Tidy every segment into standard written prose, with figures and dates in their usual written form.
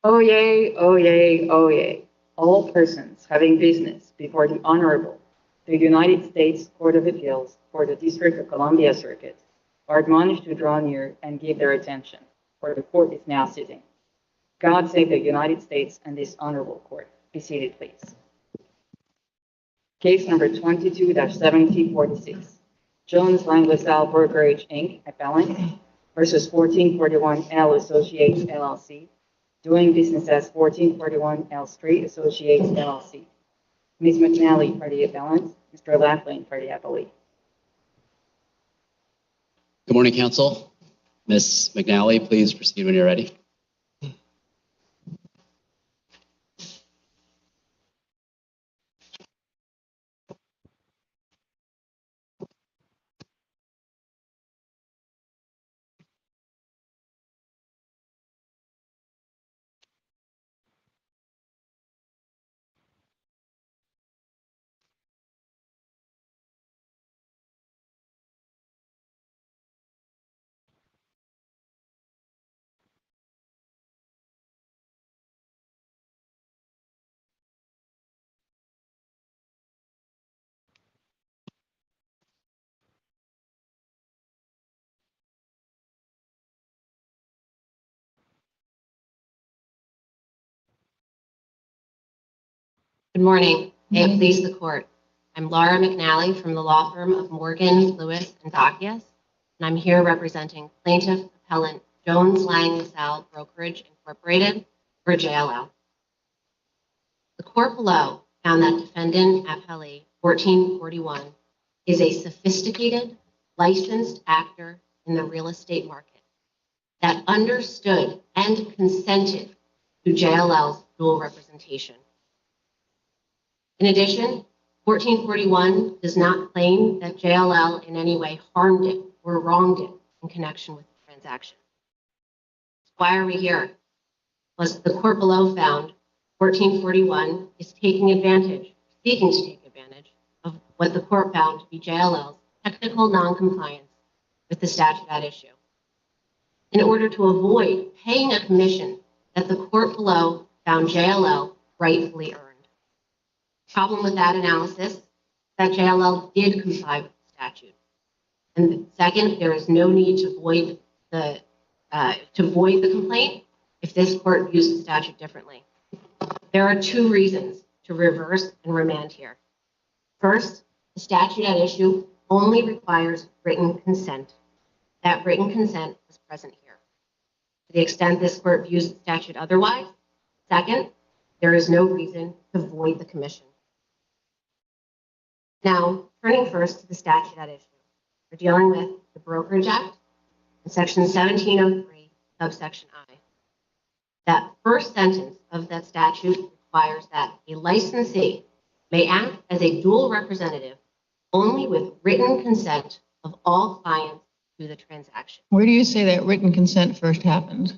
Oyez, oyez, oyez. All persons having business before the Honorable, the United States Court of Appeals for the District of Columbia Circuit are admonished to draw near and give their attention, for the court is now sitting. God save the United States and this honorable court. Be seated, please. Case number 22-7046. Jones Lang LaSalle Brokerage, Inc., appellant, versus 1441 L Associates, LLC, doing business as 1441 L Street Associates, LLC. Ms. McNally for the appellant, Mr. Laughlin for the appellee. Good morning, counsel. Ms. McNally, please proceed when you're ready. Good morning. May it please the court. I'm Laura McNally from the law firm of Morgan, Lewis, and Dacius, and I'm here representing plaintiff appellant Jones Lang LaSalle Brokerage Incorporated, or JLL. The court below found that defendant appellee 1441 is a sophisticated, licensed actor in the real estate market that understood and consented to JLL's dual representation. In addition, 1441 does not claim that JLL in any way harmed it or wronged it in connection with the transaction. Why are we here? Was the court below found 1441 is seeking to take advantage of what the court found to be JLL's technical noncompliance with the statute at issue in order to avoid paying a commission that the court below found JLL rightfully earned. Problem with that analysis is that JLL did comply with the statute. And second, there is no need to void the complaint if this court views the statute differently. There are two reasons to reverse and remand here. First, the statute at issue only requires written consent. That written consent was present here. To the extent this court views the statute otherwise, second, there is no reason to void the commission. Now, turning first to the statute at issue, we're dealing with the Brokerage Act and Section 1703, subsection I. That first sentence of that statute requires that a licensee may act as a dual representative only with written consent of all clients to the transaction. Where do you say that written consent first happened?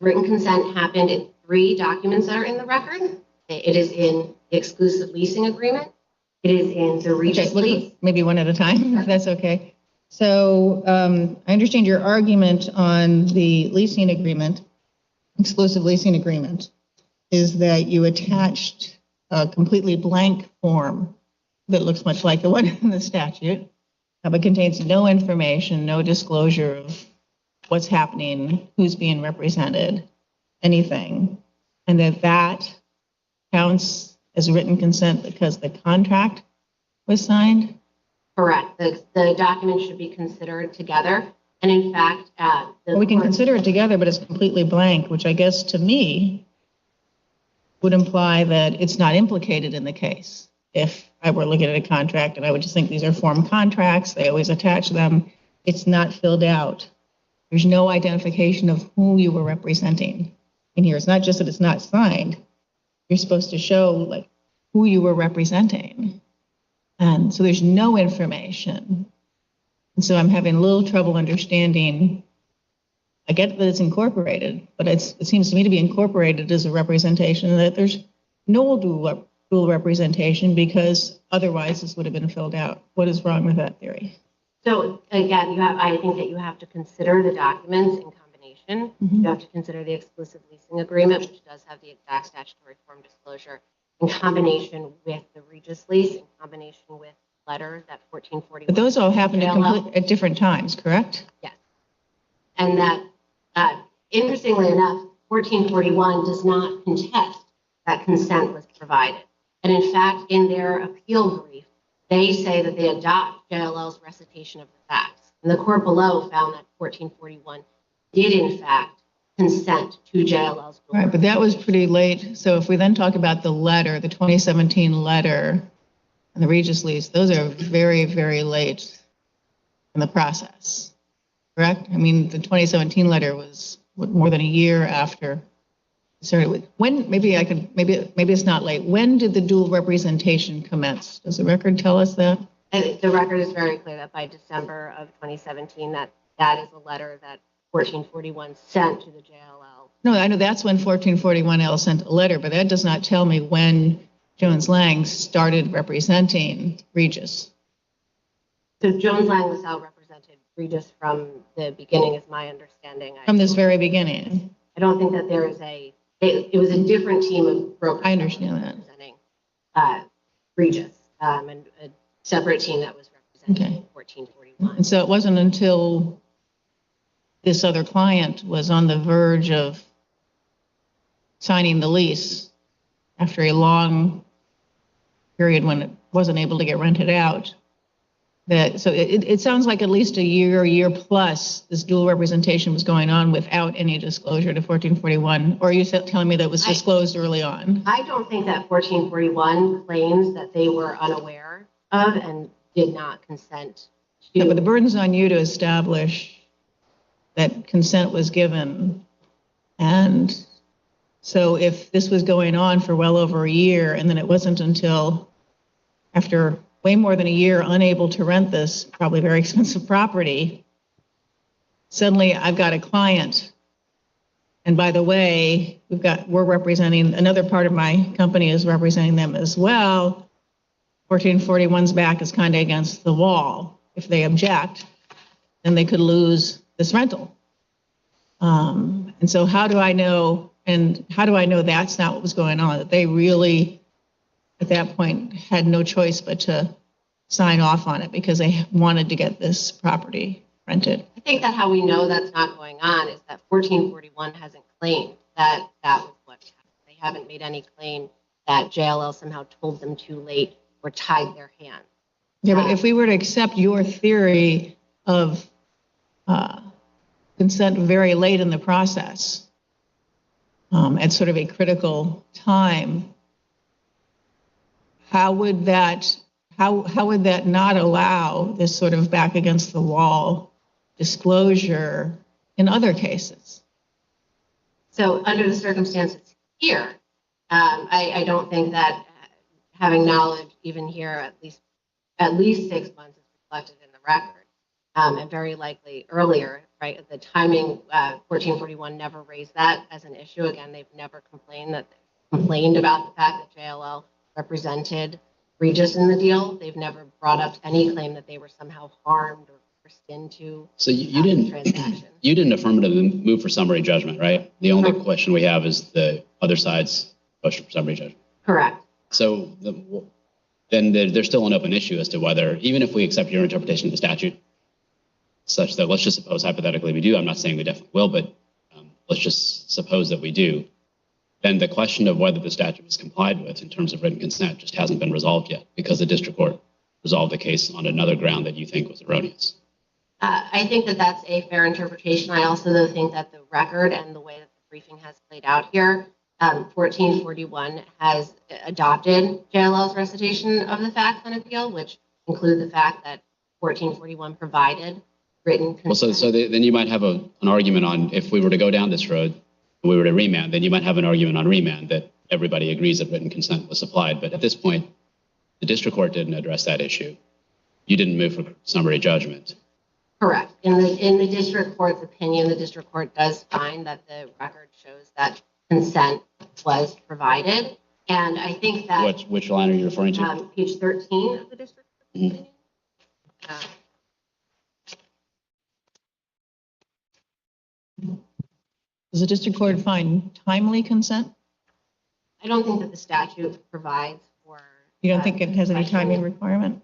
Written consent happened in 3 documents that are in the record. It is in the exclusive leasing agreement. It is in the Regis lease. Maybe one at a time, if that's okay. So I understand your argument on the leasing agreement, exclusive leasing agreement, is that you attached a completely blank form that looks much like the one in the statute, but contains no information, no disclosure of what's happening, who's being represented, anything, and that counts as written consent because the contract was signed? Correct. The document should be considered together. And in fact, we can consider it together, but it's completely blank, which I guess to me would imply that it's not implicated in the case. If I were looking at a contract and I would just think these are form contracts, they always attach them, it's not filled out. There's no identification of who you were representing in here. It's not just that it's not signed. You're supposed to show like who you were representing. And so there's no information. And so I'm having a little trouble understanding. I get that it's incorporated, but it seems to me to be incorporated as a representation that there's no dual representation because otherwise this would have been filled out. What is wrong with that theory? So again, I think that you have to consider the documents in combination. situation. Mhm. You have to consider the exclusive leasing agreement, which does have the exact statutory form disclosure, in combination with the Regis lease, in combination with the letter that 1441. But those all happened at different times, correct? Yes. And that, interestingly enough, 1441 does not contest that consent was provided. And in fact, in their appeal brief, they say that they adopt JLL's recitation of the facts. And the court below found that 1441 did, in fact, consent to JLL's. Right, but that was pretty late. So if we then talk about the letter, the 2017 letter and the Regis lease, those are very, very late in the process, correct? I mean, the 2017 letter was more than a year after. Sorry, when, maybe it's not late. When did the dual representation commence? Does the record tell us that? And the record is very clear that by December of 2017, that is a letter that 1441 sent to the JLL. No, I know that's when 1441L sent a letter, but that does not tell me when Jones Lang started representing Regis. So Jones Lang LaSalle represented Regis from the beginning, is my understanding. From this very beginning. I don't think that there is it was a different team of brokers. I understand that. Representing Regis, and a separate team that was representing 1441. And so it wasn't until this other client was on the verge of signing the lease after a long period when it wasn't able to get rented out. So it sounds like at least a year plus, this dual representation was going on without any disclosure to 1441. Or are you telling me that was disclosed early on? I don't think that 1441 claims that they were unaware of and did not consent to. Yeah, but the burden's on you to establish that consent was given. And so if this was going on for well over a year, and then it wasn't until after way more than a year unable to rent this probably very expensive property, suddenly I've got a client. And by the way, we're representing, another part of my company is representing them as well. 1441's back is kind of against the wall. If they object, then they could lose this rental. And so how do I know that's not what was going on, that they really at that point had no choice but to sign off on it because they wanted to get this property rented? I think that how we know that's not going on is that 1441 hasn't claimed that that was what happened. They haven't made any claim that JLL somehow told them too late or tied their hands. Yeah, but if we were to accept your theory of consent very late in the process, at sort of a critical time, how would that not allow this sort of back against the wall disclosure in other cases? So under the circumstances here, I don't think that having knowledge even here at least 6 months is reflected in the record, and very likely earlier, right? At the timing, 1441 never raised that as an issue. Again, they've never complained about the fact that JLL represented Regis in the deal. They've never brought up any claim that they were somehow harmed or forced into the transaction. You didn't affirmatively move for summary judgment, right? The only question we have is the other side's motion for summary judgment. Correct. So then there's still an open issue as to whether, even if we accept your interpretation of the statute, such that let's just suppose hypothetically we do, I'm not saying we definitely will, but let's just suppose that we do, then the question of whether the statute was complied with in terms of written consent just hasn't been resolved yet because the district court resolved the case on another ground that you think was erroneous. I think that that's a fair interpretation. I also, though, think that the record and the way that the briefing has played out here, 1441 has adopted JLL's recitation of the facts on appeal, which include the fact that 1441 provided written consent. Well, so then you might have an argument on, if we were to go down this road, and we were to remand, then you might have an argument on remand that everybody agrees that written consent was supplied. But at this point, the district court didn't address that issue. You didn't move for summary judgment. Correct. In the district court's opinion, the district court does find that the record shows that consent was provided. And I think that... Which line are you referring to? Page 13 of the district court's opinion. Does the district court find timely consent? I don't think that the statute provides for. You don't think it has any timing requirement?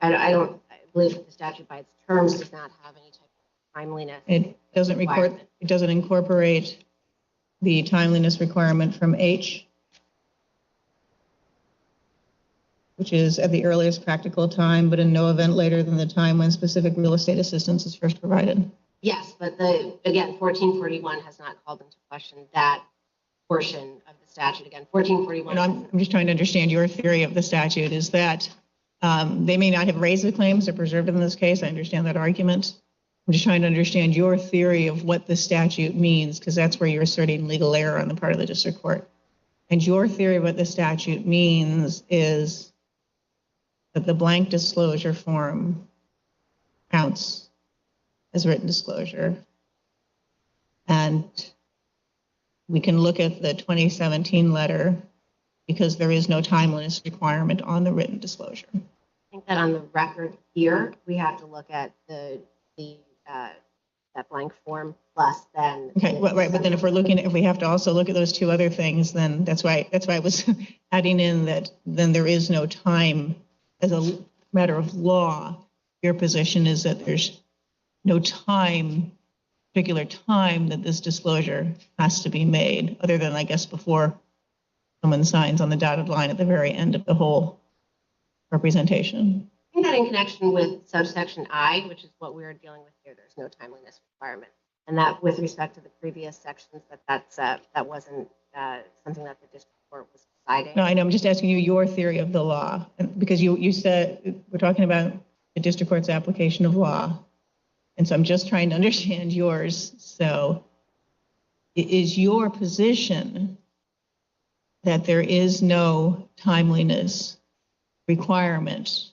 I believe that the statute by its terms does not have any type of timeliness. It doesn't record, it doesn't incorporate the timeliness requirement from H, which is at the earliest practical time, but in no event later than the time when specific real estate assistance is first provided. Yes, but again, 1441 has not called into question that portion of the statute. Again, 1441. And I'm just trying to understand your theory of the statute is that they may not have raised the claims, they're preserved in this case. I understand that argument. I'm just trying to understand your theory of what the statute means, because that's where you're asserting legal error on the part of the district court. And your theory of what the statute means is that the blank disclosure form counts as written disclosure. And we can look at the 2017 letter because there is no timeliness requirement on the written disclosure. I think that on the record here, we have to look at that blank form plus then. Okay, well, right, but then if we have to also look at those two other things, then that's why I was adding in that then there is no time as a matter of law. Your position is that there's no particular time that this disclosure has to be made, other than, I guess, before someone signs on the dotted line at the very end of the whole representation. I think that in connection with subsection I, which is what we're dealing with here, there's no timeliness requirement. And that with respect to the previous sections, that wasn't something that the district court was deciding. No, I know, I'm just asking you your theory of the law, because you said, we're talking about the district court's application of law. And so I'm just trying to understand yours. So is your position that there is no timeliness requirement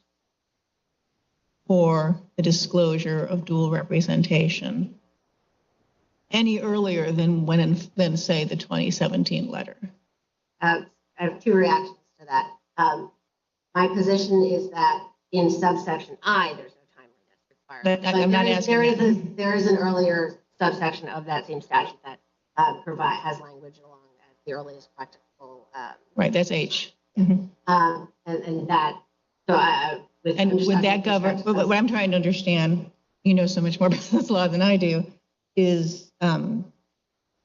for the disclosure of dual representation any earlier than say the 2017 letter? I have two reactions to that. My position is that in subsection I, there's no timeliness requirement. But I'm not asking. There is an earlier subsection of that same statute that has language along at the earliest practical. Right, that's H. And that, so would that govern, what I'm trying to understand, you know so much more about this law than I do, is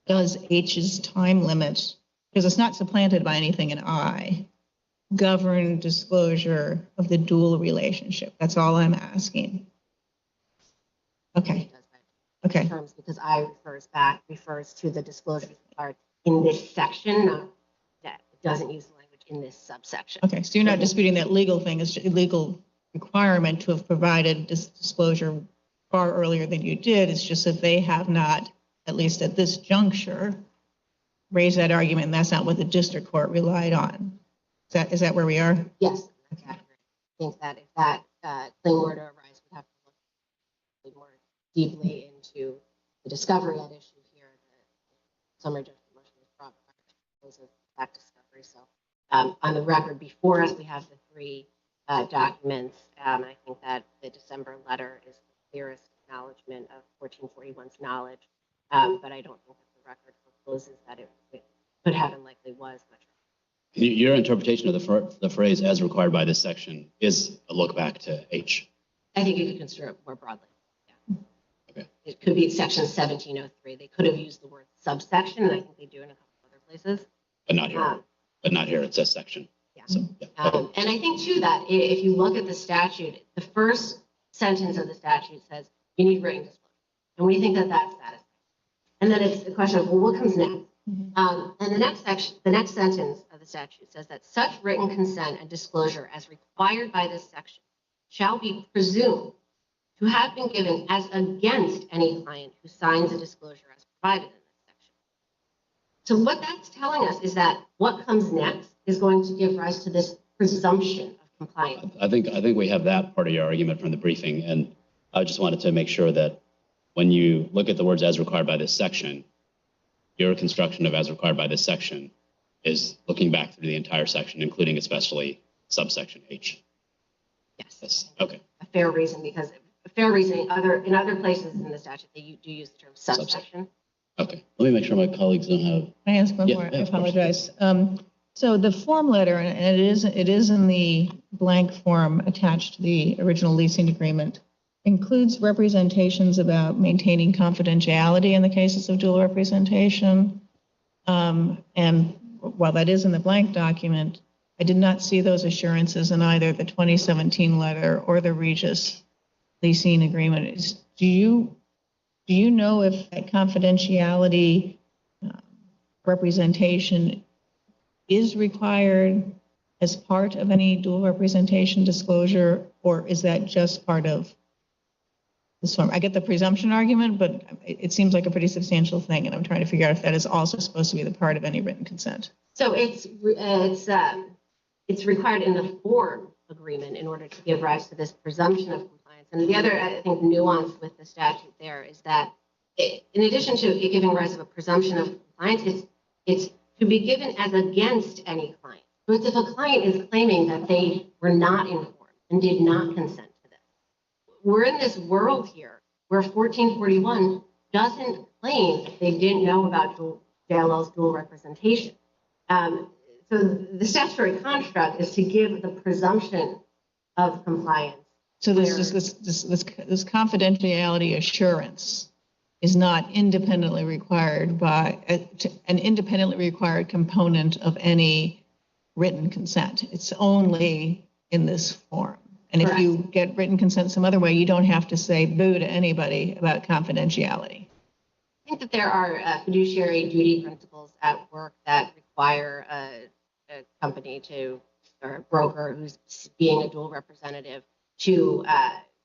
does H's time limit, because it's not supplanted by anything in I, govern disclosure of the dual relationship? That's all I'm asking. Okay. Okay. Terms, because I refers to the disclosures required in this section, not that it doesn't use the language in this subsection. Okay, so you're not disputing that legal thing is legal requirement to have provided this disclosure far earlier than you did. It's just that they have not, at least at this juncture, raised that argument, and that's not what the district court relied on. Is that where we are? Yes, that's accurate. I think that if that claim were to arise, we'd have to look more deeply into the discovery at issue here. The summary judgment motion was brought prior to the close of that discovery. So on the record before us, we have the three documents. And I think that the December letter is the clearest acknowledgement of 1441's knowledge. But I don't think that the record forecloses that it could have and likely was much. Your interpretation of the phrase "as required by this section" is a look back to H. I think you could construe it more broadly. Yeah. Okay. It could be section 1703. They could have used the word subsection, and I think they do in a couple other places. But not here. But not here. It says section. Yeah. So, yeah. And I think too that if you look at the statute, the first sentence of the statute says you need written disclosure, and we think that that's satisfying. And then it's the question of, well, what comes next? And the next sentence of the statute says that such written consent and disclosure as required by this section shall be presumed to have been given as against any client who signs a disclosure as provided in this section. So what that's telling us is that what comes next is going to give rise to this presumption of compliance. I think we have that part of your argument from the briefing, and I just wanted to make sure that when you look at the words "as required by this section," your construction of "as required by this section" is looking back through the entire section, including especially subsection H. Yes. Okay. A fair reason, because a fair reason in other places in the statute they do use the term subsection. Okay, let me make sure my colleagues don't have. Can I ask one Yeah, more? yeah, I of course. apologize. So the form letter, and it is in the blank form attached to the original leasing agreement, includes representations about maintaining confidentiality in the cases of dual representation. And while that is in the blank document, I did not see those assurances in either the 2017 letter or the Regis leasing agreement. Do you know if that confidentiality representation is required as part of any dual representation disclosure, or is that just part of this form? I get the presumption argument, but it seems like a pretty substantial thing, and I'm trying to figure out if that is also supposed to be the part of any written consent. So it's required in the form agreement in order to give rise to this presumption of compliance. And the other, I think, nuance with the statute there is that in addition to it giving rise to a presumption of compliance, it's to be given as against any client. So it's if a client is claiming that they were not informed and did not consent to this. We're in this world here where 1441 doesn't claim that they didn't know about JLL's dual representation. So the statutory construct is to give the presumption of compliance. So this confidentiality assurance is not independently required by an independently required component of any written consent. It's only in this form. And Correct. If you get written consent some other way, you don't have to say boo to anybody about confidentiality. I think that there are fiduciary duty principles at work that require a company or a broker who's being a dual representative to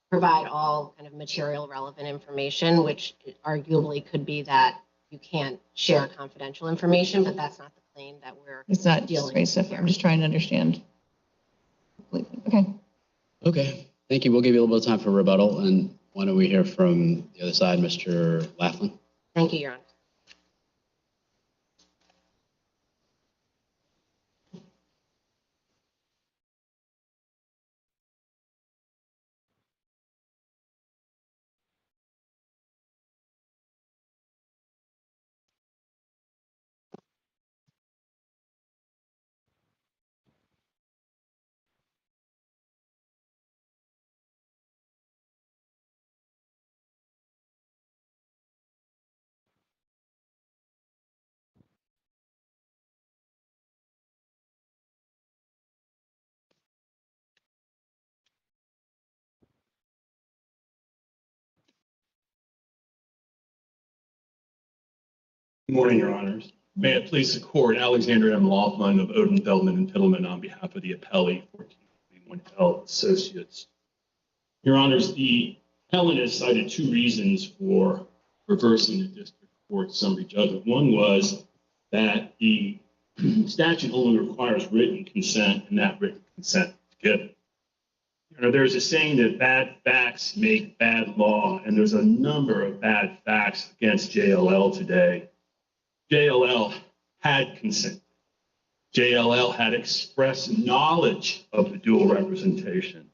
provide all kind of material relevant information, which arguably could be that you can't share confidential information, but that's not the claim that we're dealing with here. I'm just trying to understand. Okay. Okay, thank you. We'll give you a little bit of time for rebuttal. And why don't we hear from the other side, Mr. Laughlin? Thank you, Your Honor. Good morning, Your Honors. May it please the Court, Alexander M. Laughlin of Odin, Feldman, and Tittleman on behalf of the appellee, 1441L Associates. Your Honors, the appellant has cited two reasons for reversing the district court summary judgment. One was that the statute only requires written consent, and that written consent is given. You know, there's a saying that bad facts make bad law, and there's a number of bad facts against JLL today. JLL had consent. JLL had expressed knowledge of the dual representation.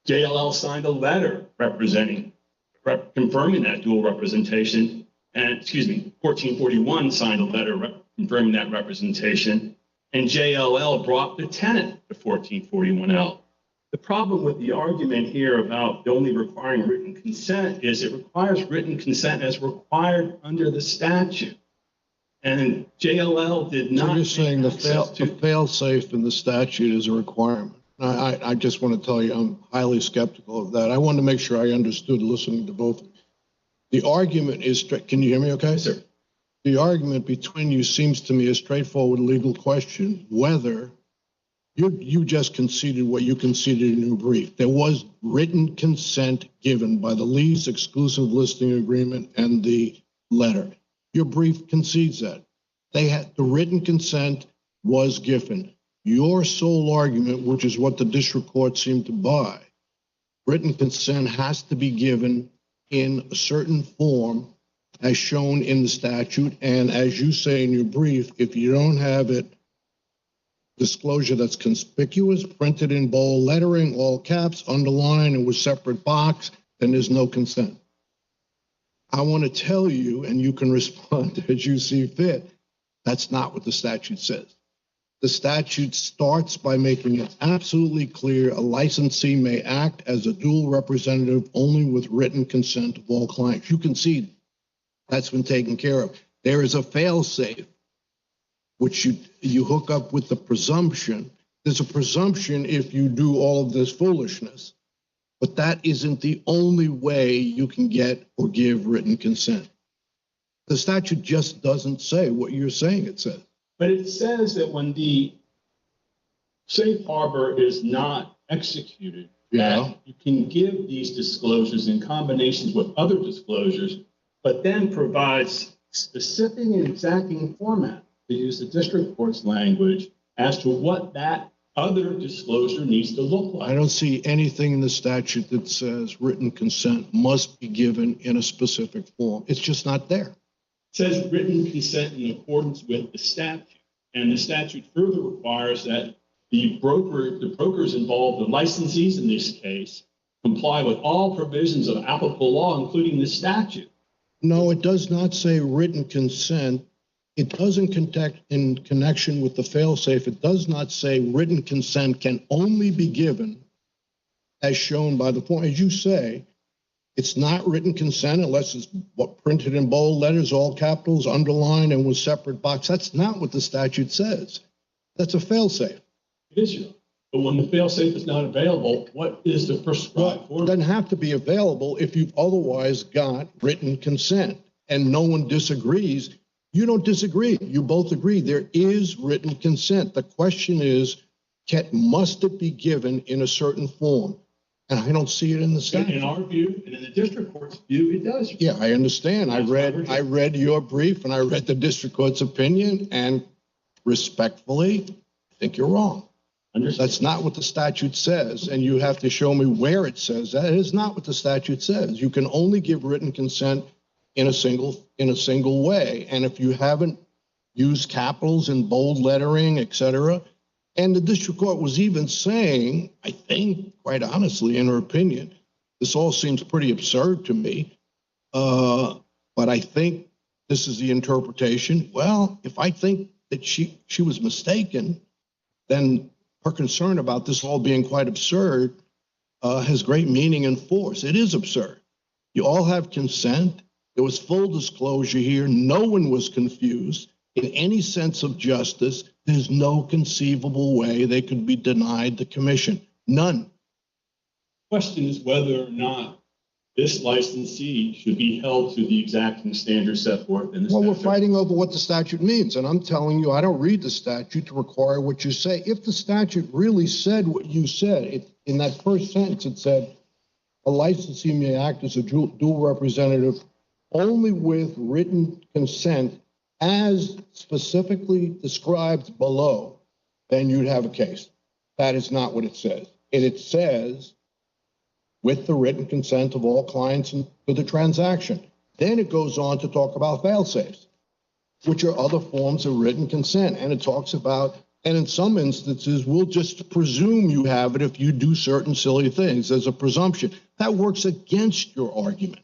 JLL signed a letter confirming that dual representation, and 1441 signed a letter confirming that representation, and JLL brought the tenant to 1441L. The problem with the argument here about only requiring written consent is it requires written consent as required under the statute. And JLL did not. So you're saying the fail-safe in the statute is a requirement. I just want to tell you I'm highly skeptical of that. I wanted to make sure I understood listening to both. The argument is, can you hear me okay? Yes, sir. The argument between you seems to me a straightforward legal question, whether you just conceded what you conceded in your brief. There was written consent given by the lease, exclusive listing agreement, and the letter. Your brief concedes that. The written consent was given. Your sole argument, which is what the district court seemed to buy, written consent has to be given in a certain form as shown in the statute. And as you say in your brief, if you don't have it, disclosure that's conspicuous, printed in bold lettering, all caps, underlined, and with separate box, then there's no consent. I want to tell you, and you can respond as you see fit, that's not what the statute says. The statute starts by making it absolutely clear a licensee may act as a dual representative only with written consent of all clients. You can see that's been taken care of. There is a fail-safe, which you hook up with the presumption. There's a presumption if you do all of this foolishness, but that isn't the only way you can get or give written consent. The statute just doesn't say what you're saying it says. But it says that when the safe harbor is not executed, that you can give these disclosures in combinations with other disclosures, but then provides specific and exacting format, to use the district court's language, as to what that other disclosure needs to look like. I don't see anything in the statute that says written consent must be given in a specific form. It's just not there. It says written consent in accordance with the statute. And the statute further requires that the brokers involved, the licensees in this case, comply with all provisions of applicable law, including the statute. No, it does not say written consent. It doesn't in connection with the fail-safe. It does not say written consent can only be given as shown by the form. As you say, it's not written consent unless it's printed in bold letters, all capitals, underlined, and with separate box. That's not what the statute says. That's a fail-safe. It is, but when the fail-safe is not available, what is the prescribed form? It doesn't have to be available if you've otherwise got written consent and no one disagrees. You don't disagree. You both agree there is written consent. The question is, must it be given in a certain form? And I don't see it in the statute. In our view, and in the district court's view, it does. Yeah, I understand. I read your brief and I read the district court's opinion, and respectfully, I think you're wrong. That's not what the statute says, and you have to show me where it says that. It is not what the statute says. You can only give written consent in a single way, and if you haven't used capitals and bold lettering, etc. And the district court was even saying, I think, quite honestly, in her opinion, this all seems pretty absurd to me, but I think this is the interpretation. Well, if I think that she was mistaken, then her concern about this all being quite absurd has great meaning and force. It is absurd. You all have consent. There was full disclosure here. No one was confused. In any sense of justice, there's no conceivable way they could be denied the commission. None. The question is whether or not this licensee should be held to the exacting standards set forth in the statute. Well, we're fighting over what the statute means, and I'm telling you, I don't read the statute to require what you say. If the statute really said what you said, in that first sentence, it said, a licensee may act as a dual representative only with written consent as specifically described below, then you'd have a case. That is not what it says. And it says, with the written consent of all clients to the transaction. Then it goes on to talk about fail-safes, which are other forms of written consent. And it talks about, and in some instances, we'll just presume you have it if you do certain silly things. There's a presumption. That works against your argument.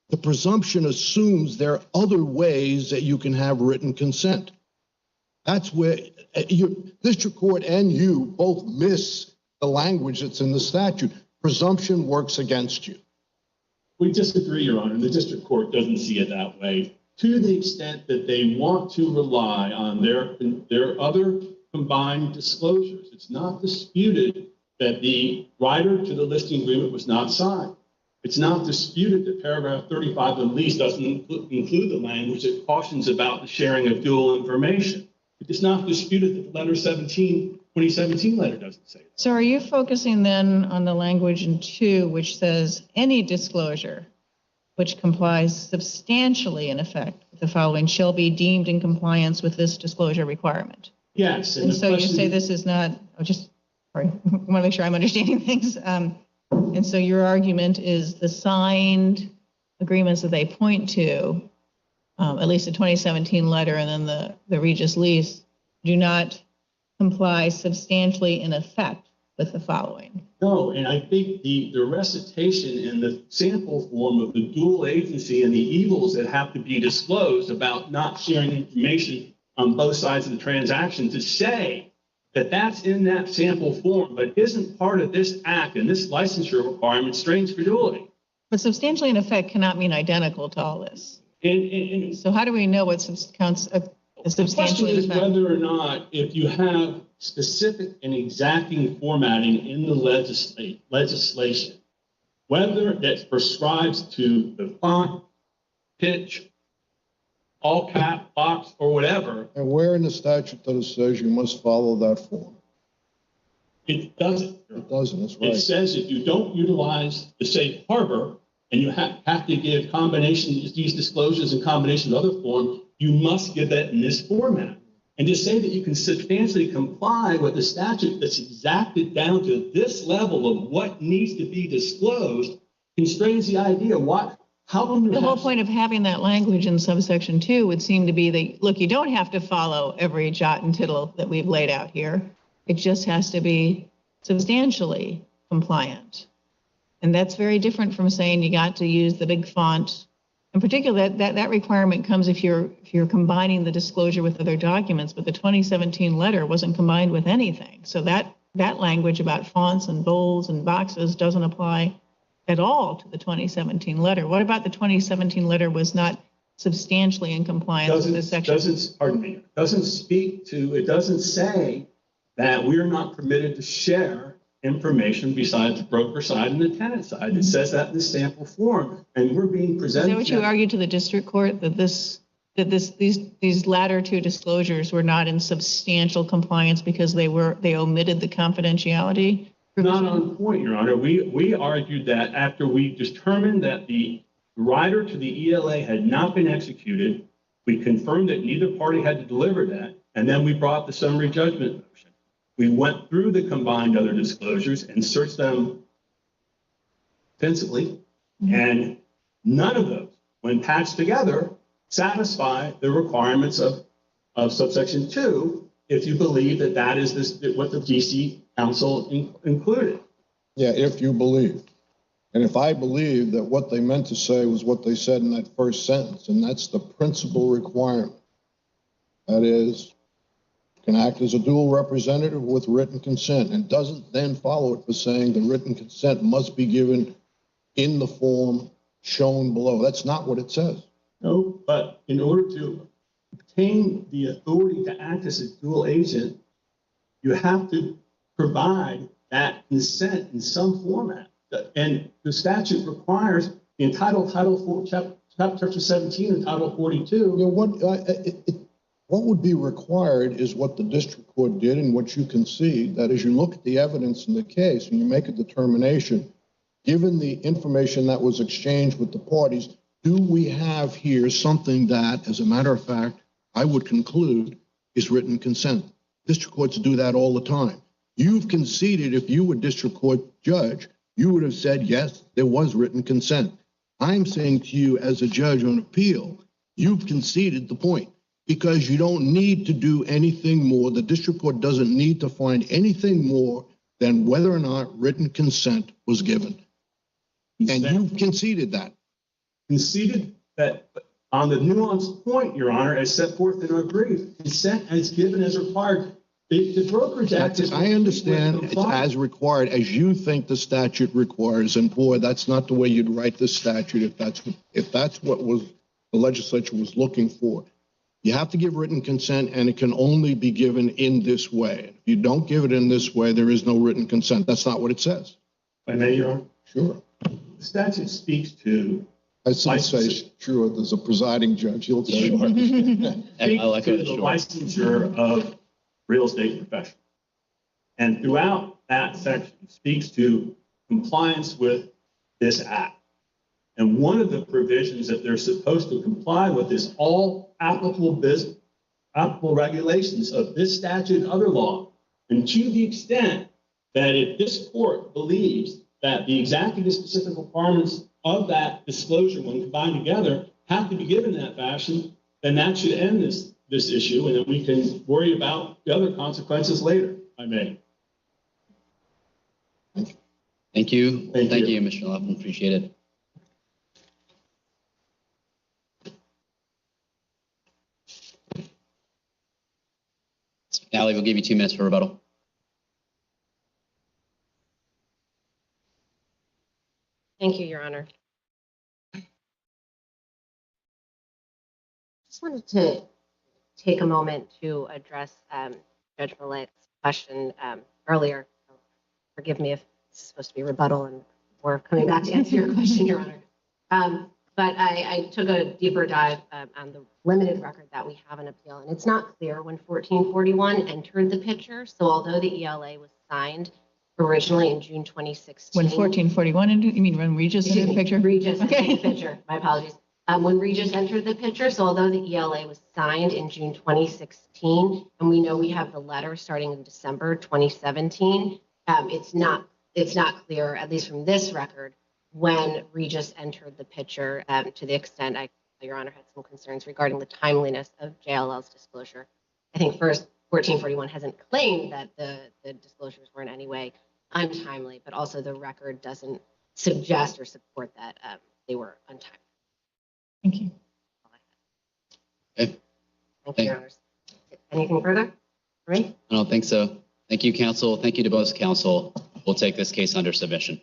The presumption assumes there are other ways that you can have written consent. That's where your district court and you both miss the language that's in the statute. Presumption works against you. We disagree, Your Honor. The district court doesn't see it that way. To the extent that they want to rely on their other combined disclosures, it's not disputed that the rider to the listing agreement was not signed. It's not disputed that paragraph 35 of the lease doesn't include the language that cautions about the sharing of dual information. It's not disputed that the letter 2017 letter doesn't say that. So are you focusing then on the language in 2, which says any disclosure which complies substantially in effect with the following shall be deemed in compliance with this disclosure requirement? Yes. And so you say this is not, I want to make sure I'm understanding things. And so your argument is the signed agreements that they point to, at least the 2017 letter and then the Regis lease, do not comply substantially in effect with the following. No, and I think the recitation in the sample form of the dual agency and the evils that have to be disclosed about not sharing information on both sides of the transaction, to say that that's in that sample form, but isn't part of this act and this licensure requirement, strains credulity. But substantially in effect cannot mean identical to all this. And So how do we know what counts a the question substantially in is effect? whether or not, if you have specific and exacting formatting in the legislation, whether that prescribes to the font, pitch, all cap, box, or whatever. And where in the statute that it says you must follow that form? It doesn't. It doesn't, that's It right. says if you don't utilize the safe harbor and you have to give combinations, these disclosures in combination with other forms, you must give that in this format. And to say that you can substantially comply with the statute that's exacted down to this level of what needs to be disclosed constrains the idea. How come you The whole have- point of having that language in subsection 2 would seem to be that, look, you don't have to follow every jot and tittle that we've laid out here. It just has to be substantially compliant. And that's very different from saying you got to use the big font. In particular, that requirement comes if you're combining the disclosure with other documents, but the 2017 letter wasn't combined with anything. So that language about fonts and bolds and boxes doesn't apply at all to the 2017 letter. What about the 2017 letter was not substantially in compliance with this section? It doesn't say that we're not permitted to share information besides the broker side and the tenant side. It says that in the sample form, and we're being Is presented. that what you argued to the district court, that these latter two disclosures were not in substantial compliance because they omitted the confidentiality provision? Not on point, Your Honor. We argued that after we determined that the rider to the ELA had not been executed, we confirmed that neither party had to deliver that, and then we brought the summary judgment motion. We went through the combined other disclosures and searched them extensively, and none of those, when patched together, satisfy the requirements of subsection 2, if you believe that is what the DC Council included. Yeah, if you believe. And if I believe that what they meant to say was what they said in that first sentence, and that's the principal requirement, that is, can act as a dual representative with written consent, and doesn't then follow it for saying the written consent must be given in the form shown below. That's not what it says. No, but in order to obtain the authority to act as a dual agent, you have to provide that consent in some format. And the statute requires in Title 4, Chapter 17 and Title 42. You know, what would be required is what the district court did and what you can see, that as you look at the evidence in the case and you make a determination, given the information that was exchanged with the parties, do we have here something that, as a matter of fact, I would conclude is written consent? District courts do that all the time. You've conceded, if you were district court judge, you would have said, yes, there was written consent. I'm saying to you as a judge on appeal, you've conceded the point because you don't need to do anything more. The district court doesn't need to find anything more than whether or not written consent was given. And you've conceded that. Conceded that on the nuanced point, Your Honor, as set forth in our brief, consent as given as required. The Brokerage Act is... I understand it's as required as you think the statute requires, and boy, that's not the way you'd write this statute if that's what was the legislature was looking for. You have to give written consent, and it can only be given in this way. If you don't give it in this way, there is no written consent. That's not what it says. If I may, Your Honor? Sure. The statute speaks to... I still say, sure, there's a presiding judge. He'll tell you. I like the licensure of real estate professionals. And throughout that section, it speaks to compliance with this act. And one of the provisions that they're supposed to comply with is all applicable regulations of this statute and other law. And to the extent that if this court believes that the exacting and specific requirements of that disclosure, when combined together, have to be given in that fashion, then that should end this issue, and then we can worry about the other consequences later, if I may. Thank you. Thank you. Mr. Laughlin. Appreciate it. Allie, we'll give you 2 minutes for rebuttal. Thank you, Your Honor. Just wanted to take a moment to address Judge Millett's question earlier. Forgive me if it's supposed to be rebuttal and we're coming back to answer your question, Your Honor. But I took a deeper dive on the limited record that we have in appeal, and it's not clear when 1441 entered the picture. So although the ELA was signed originally in June 2016. When 1441, you mean when Regis entered the picture? Regis entered the picture. My apologies. When Regis entered the picture, so although the ELA was signed in June 2016, and we know we have the letter starting in December 2017, it's not clear, at least from this record, when Regis entered the picture, to the extent Your Honor had some concerns regarding the timeliness of JLL's disclosure. I think first, 1441 hasn't claimed that the disclosures were in any way untimely, but also the record doesn't suggest or support that they were untimely. Thank you. Okay. Thank you, Your Honors. Anything further for me? I don't think so. Thank you, counsel. Thank you to both counsel. We'll take this case under submission.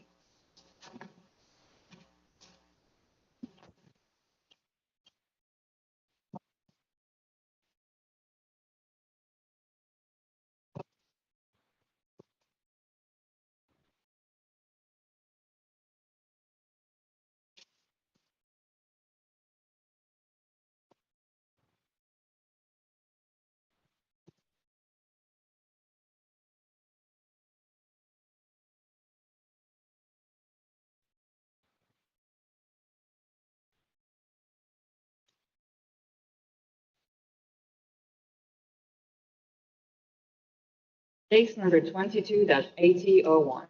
Case number 22-8001.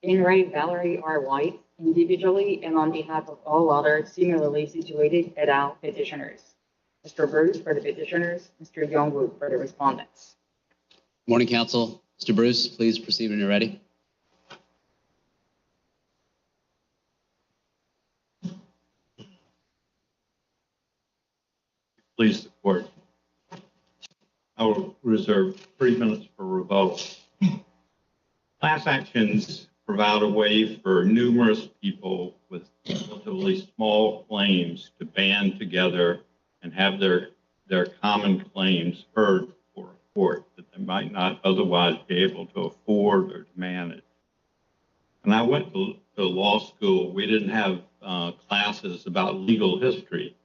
In re Valerie R. White, individually and on behalf of all other similarly situated et al. Petitioners. Mr. Bruce for the petitioners, Mr. Youngwood for the respondents. Morning, counsel. Mr. Bruce, please proceed when you're ready. Please support. I will reserve 3 minutes for rebuttal. Class actions provide a way for numerous people with relatively small claims to band together and have their common claims heard before a court that they might not otherwise be able to afford or to manage. When I went to law school, we didn't have classes about legal history.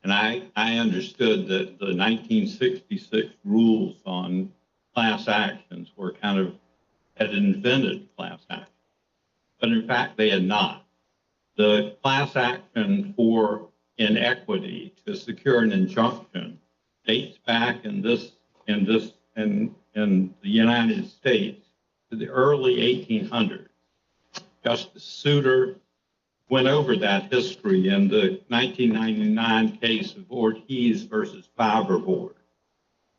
And I understood that the 1966 rules on class actions were had invented class actions. But in fact, they had not. The class action for inequity to secure an injunction dates back in the United States to the early 1800s. Justice Souter went over that history in the 1999 case of Ortiz versus Fiberboard.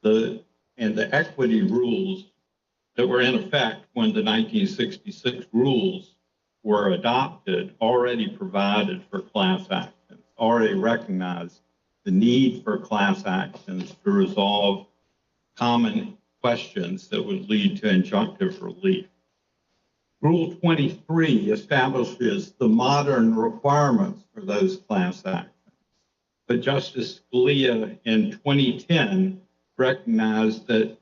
And the equity rules that were in effect when the 1966 rules were adopted already provided for class actions, already recognized the need for class actions to resolve common questions that would lead to injunctive relief. Rule 23 establishes the modern requirements for those class actions. But Justice Scalia in 2010 recognized that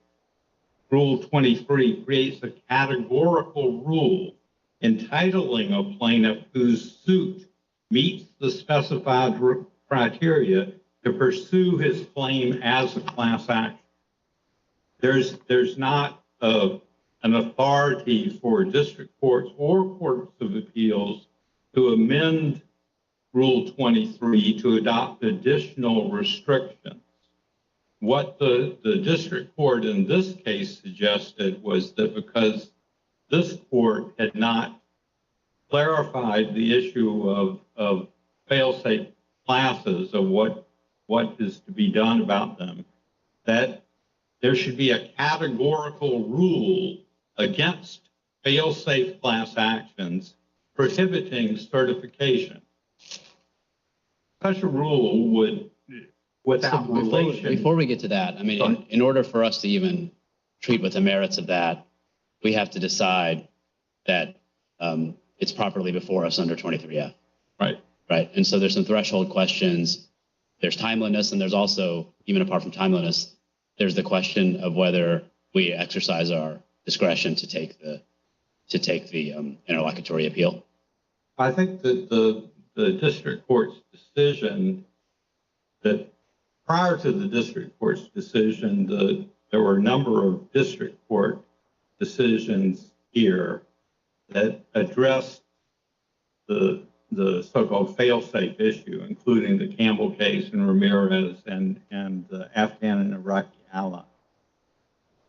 Rule 23 creates a categorical rule entitling a plaintiff whose suit meets the specified criteria to pursue his claim as a class action. There's not an authority for district courts or courts of appeals to amend Rule 23 to adopt additional restrictions. What the district court in this case suggested was that because this court had not clarified the issue of fail-safe classes of what is to be done about them, that there should be a categorical rule against fail-safe class actions prohibiting certification. Such a rule would, without relation. Before we get to that, I mean, in order for us to even treat with the merits of that, we have to decide that it's properly before us under 23F. Right. Right. And so there's some threshold questions. There's timeliness, and there's also, even apart from timeliness, there's the question of whether we exercise our discretion to take the interlocutory appeal. I think that the district court's decision, that prior to the district court's decision, there were a number of district court decisions here that addressed the so-called fail-safe issue, including the Campbell case and Ramirez and the Afghan and Iraqi ally.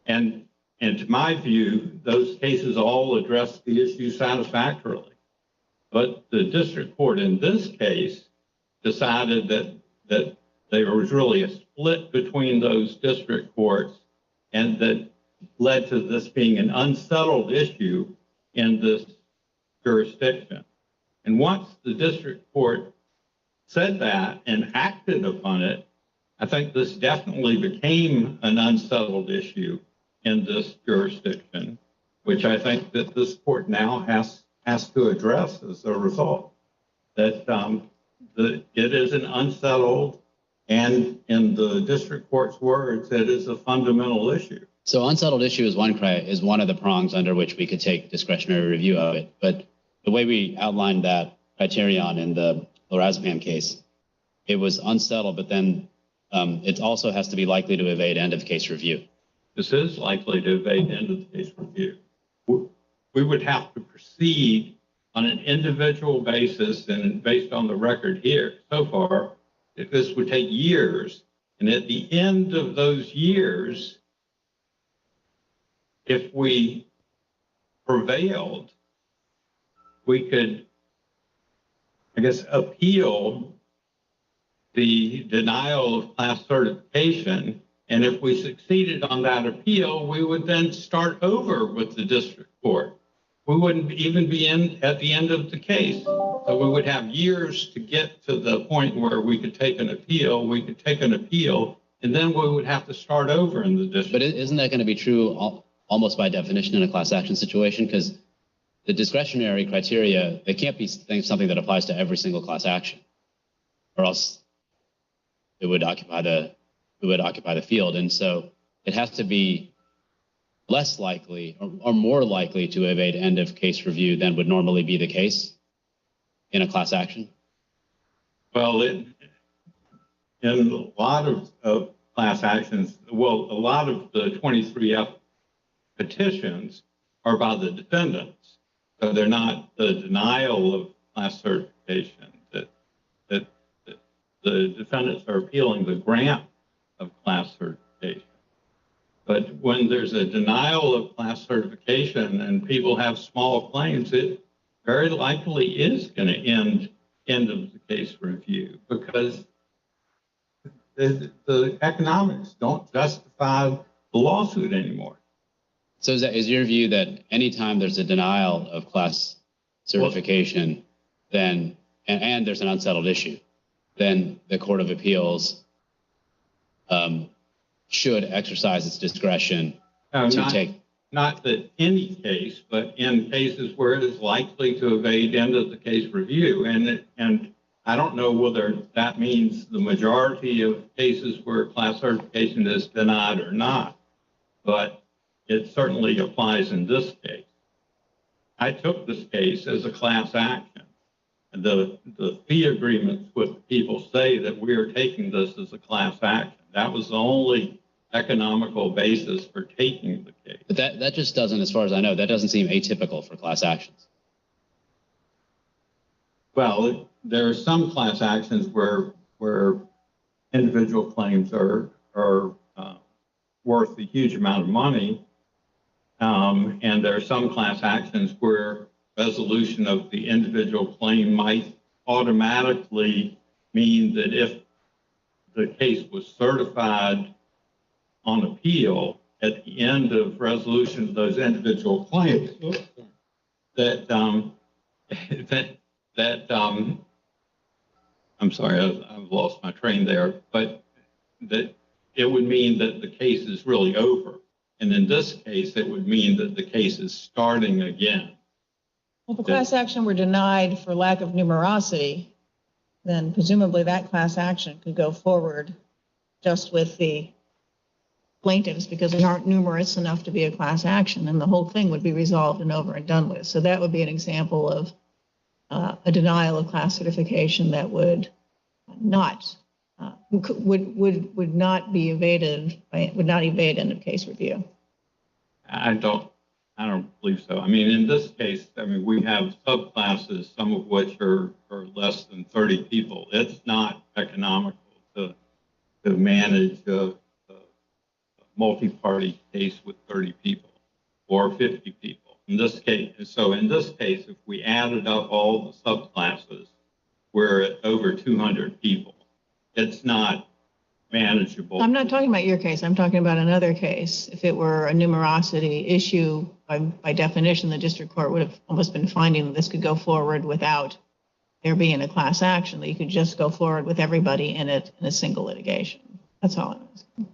And to my view, those cases all address the issue satisfactorily. But the district court in this case decided that there was really a split between those district courts, and that led to this being an unsettled issue in this jurisdiction. And once the district court said that and acted upon it, I think this definitely became an unsettled issue in this jurisdiction, which I think that this court now has to address as a result. That it is an unsettled, and in the district court's words, it is a fundamental issue. So unsettled issue is one of the prongs under which we could take discretionary review of it. But the way we outlined that criterion in the lorazepam case, it was unsettled, but then it also has to be likely to evade end of case review. This is likely to evade end of case review. We would have to proceed on an individual basis, and based on the record here so far, if this would take years, and at the end of those years, if we prevailed, we could, I guess, appeal the denial of class certification. And if we succeeded on that appeal, we would then start over with the district court. We wouldn't even be at the end of the case. So we would have years to get to the point where we could take an appeal. We could take an appeal, and then we would have to start over in the district. But isn't that going to be true almost by definition in a class action situation? Because the discretionary criteria, they can't be something that applies to every single class action, or else it would occupy the field. And so it has to be less likely or more likely to evade end of case review than would normally be the case in a class action. Well, in a lot of class actions, well, a lot of the 23F petitions are by the defendants. So they're not the denial of class certification, that the defendants are appealing the grant of class certification. But when there's a denial of class certification and people have small claims, it very likely is going to end of the case review, because the economics don't justify the lawsuit anymore. So is your view that anytime there's a denial of class certification, then and there's an unsettled issue, then the Court of Appeals should exercise its discretion not that any case, but in cases where it is likely to evade end of the case review. And I don't know whether that means the majority of cases where class certification is denied or not, but it certainly applies in this case. I took this case as a class action. The fee agreements with people say that we are taking this as a class action. That was the only economical basis for taking the case. But that just doesn't, as far as I know, that doesn't seem atypical for class actions. Well, there are some class actions where individual claims are worth a huge amount of money, and there are some class actions where resolution of the individual claim might automatically mean that if the case was certified on appeal, at the end of resolution of those individual claims, that I'm sorry, I've lost my train there, but that it would mean that the case is really over. And in this case, it would mean that the case is starting again. Well, if a class action were denied for lack of numerosity, then presumably that class action could go forward just with the plaintiffs because they aren't numerous enough to be a class action, and the whole thing would be resolved and over and done with. So that would be an example of a denial of class certification that would not be evaded would not evade end of case review. I don't believe so. I mean, in this case, I mean, we have subclasses, some of which are less than 30 people. It's not economical to manage a multi-party case with 30 people or 50 people. In this case, if we added up all the subclasses, we're at over 200 people. It's not manageable. I'm not talking about your case. I'm talking about another case. If it were a numerosity issue, by definition, the district court would have almost been finding that this could go forward without there being a class action, that you could just go forward with everybody in it in a single litigation. That's all I'm asking.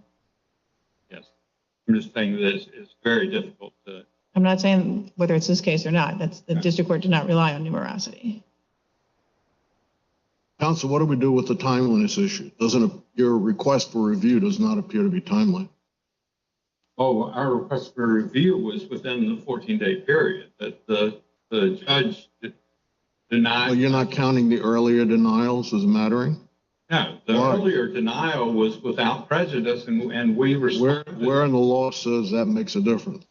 Yes. I'm just saying that it's very difficult to. I'm not saying whether it's this case or not. That's the district court did not rely on numerosity. Counsel, what do we do with the timeliness issue? Your request for review does not appear to be timely. Oh, our request for review was within the 14-day period that the judge denied. Well, you're not counting the earlier denials as mattering? No, the earlier denial was without prejudice, and we responded. Where in the law says that makes a difference?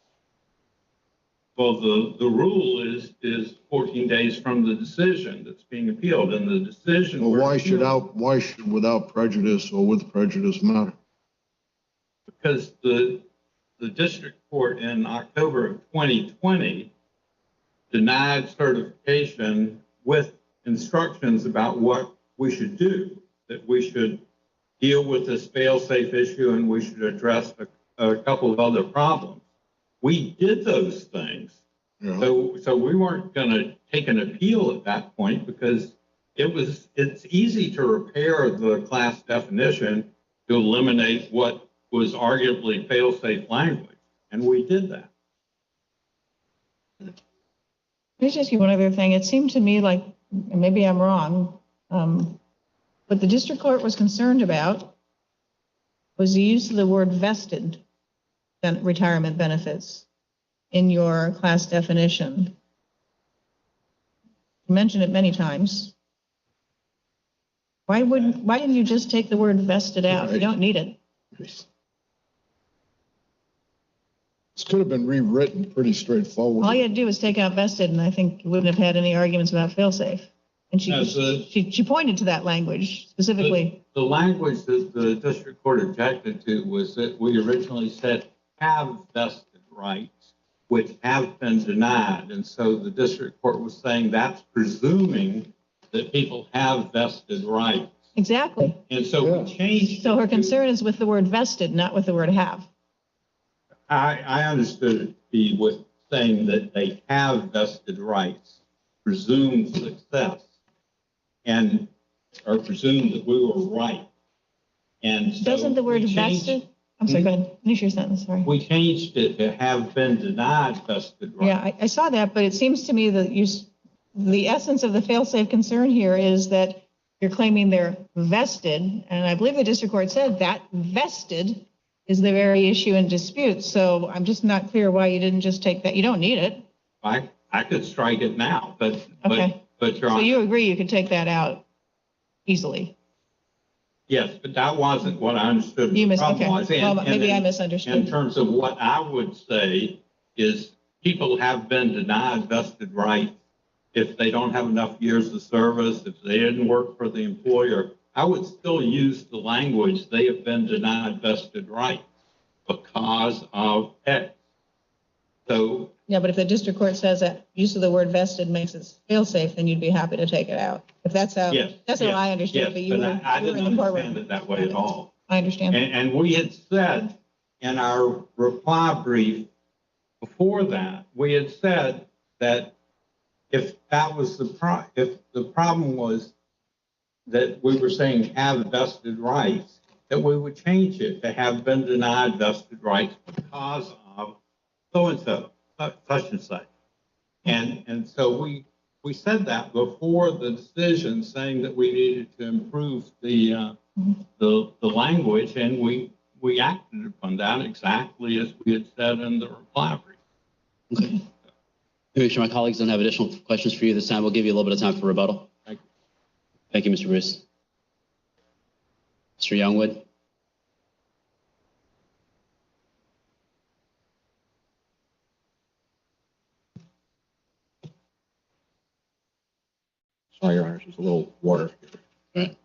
Well, the rule is 14 days from the decision that's being appealed, and the decision. Well, why should without prejudice or with prejudice matter? Because the district court in October of 2020 denied certification with instructions about what we should do, that we should deal with this fail-safe issue and we should address a couple of other problems. We did those things. Yeah. So we weren't going to take an appeal at that point because it's easy to repair the class definition to eliminate what was arguably fail-safe language. And we did that. Let me just ask you one other thing. It seemed to me like, and maybe I'm wrong, what the district court was concerned about was the use of the word vested retirement benefits in your class definition. You mentioned it many times. Why didn't you just take the word vested out? You don't need it. This could have been rewritten pretty straightforward. All you had to do was take out vested, and I think you wouldn't have had any arguments about failsafe. And she pointed to that language specifically. The language that the district court objected to was that we originally said have vested rights, which have been denied. And so the district court was saying that's presuming that people have vested rights. Exactly. And so we changed. So her concern is with the word vested, not with the word have. I understood it to be with saying that they have vested rights, presume success, or presume that we were right. And so doesn't the word vested? I'm sorry, go ahead. Finish your sentence, sorry. We changed it to have been denied vested rights. Yeah, I saw that, but it seems to me that the essence of the fail-safe concern here is that you're claiming they're vested, and I believe the district court said that vested is the very issue in dispute. So I'm just not clear why you didn't just take that. You don't need it. I could strike it now, but okay. But so you agree you could take that out easily? Yes, but that wasn't what I understood. You okay. Well, maybe I misunderstood. In terms of what I would say is people have been denied vested rights if they don't have enough years of service, if they didn't work for the employer. I would still use the language they have been denied vested rights because of X. So yeah, but if the district court says that use of the word vested makes it fail safe, then you'd be happy to take it out. If that's how how I understood it, but you were I in didn't the understand it that way at all. I understand. And we had said in our reply brief before that, we had said that if that was if the problem was that we were saying have vested rights, that we would change it to have been denied vested rights because of so-and-so, such and such. And so we said that before the decision, saying that we needed to improve the language, and we acted upon that exactly as we had said in the reply brief. Okay. Make sure my colleagues don't have additional questions for you this time. We'll give you a little bit of time for rebuttal. Thank you. Thank you, Mr. Bruce. Mr. Youngwood. Sorry, Your Honor, there's a little water. All right.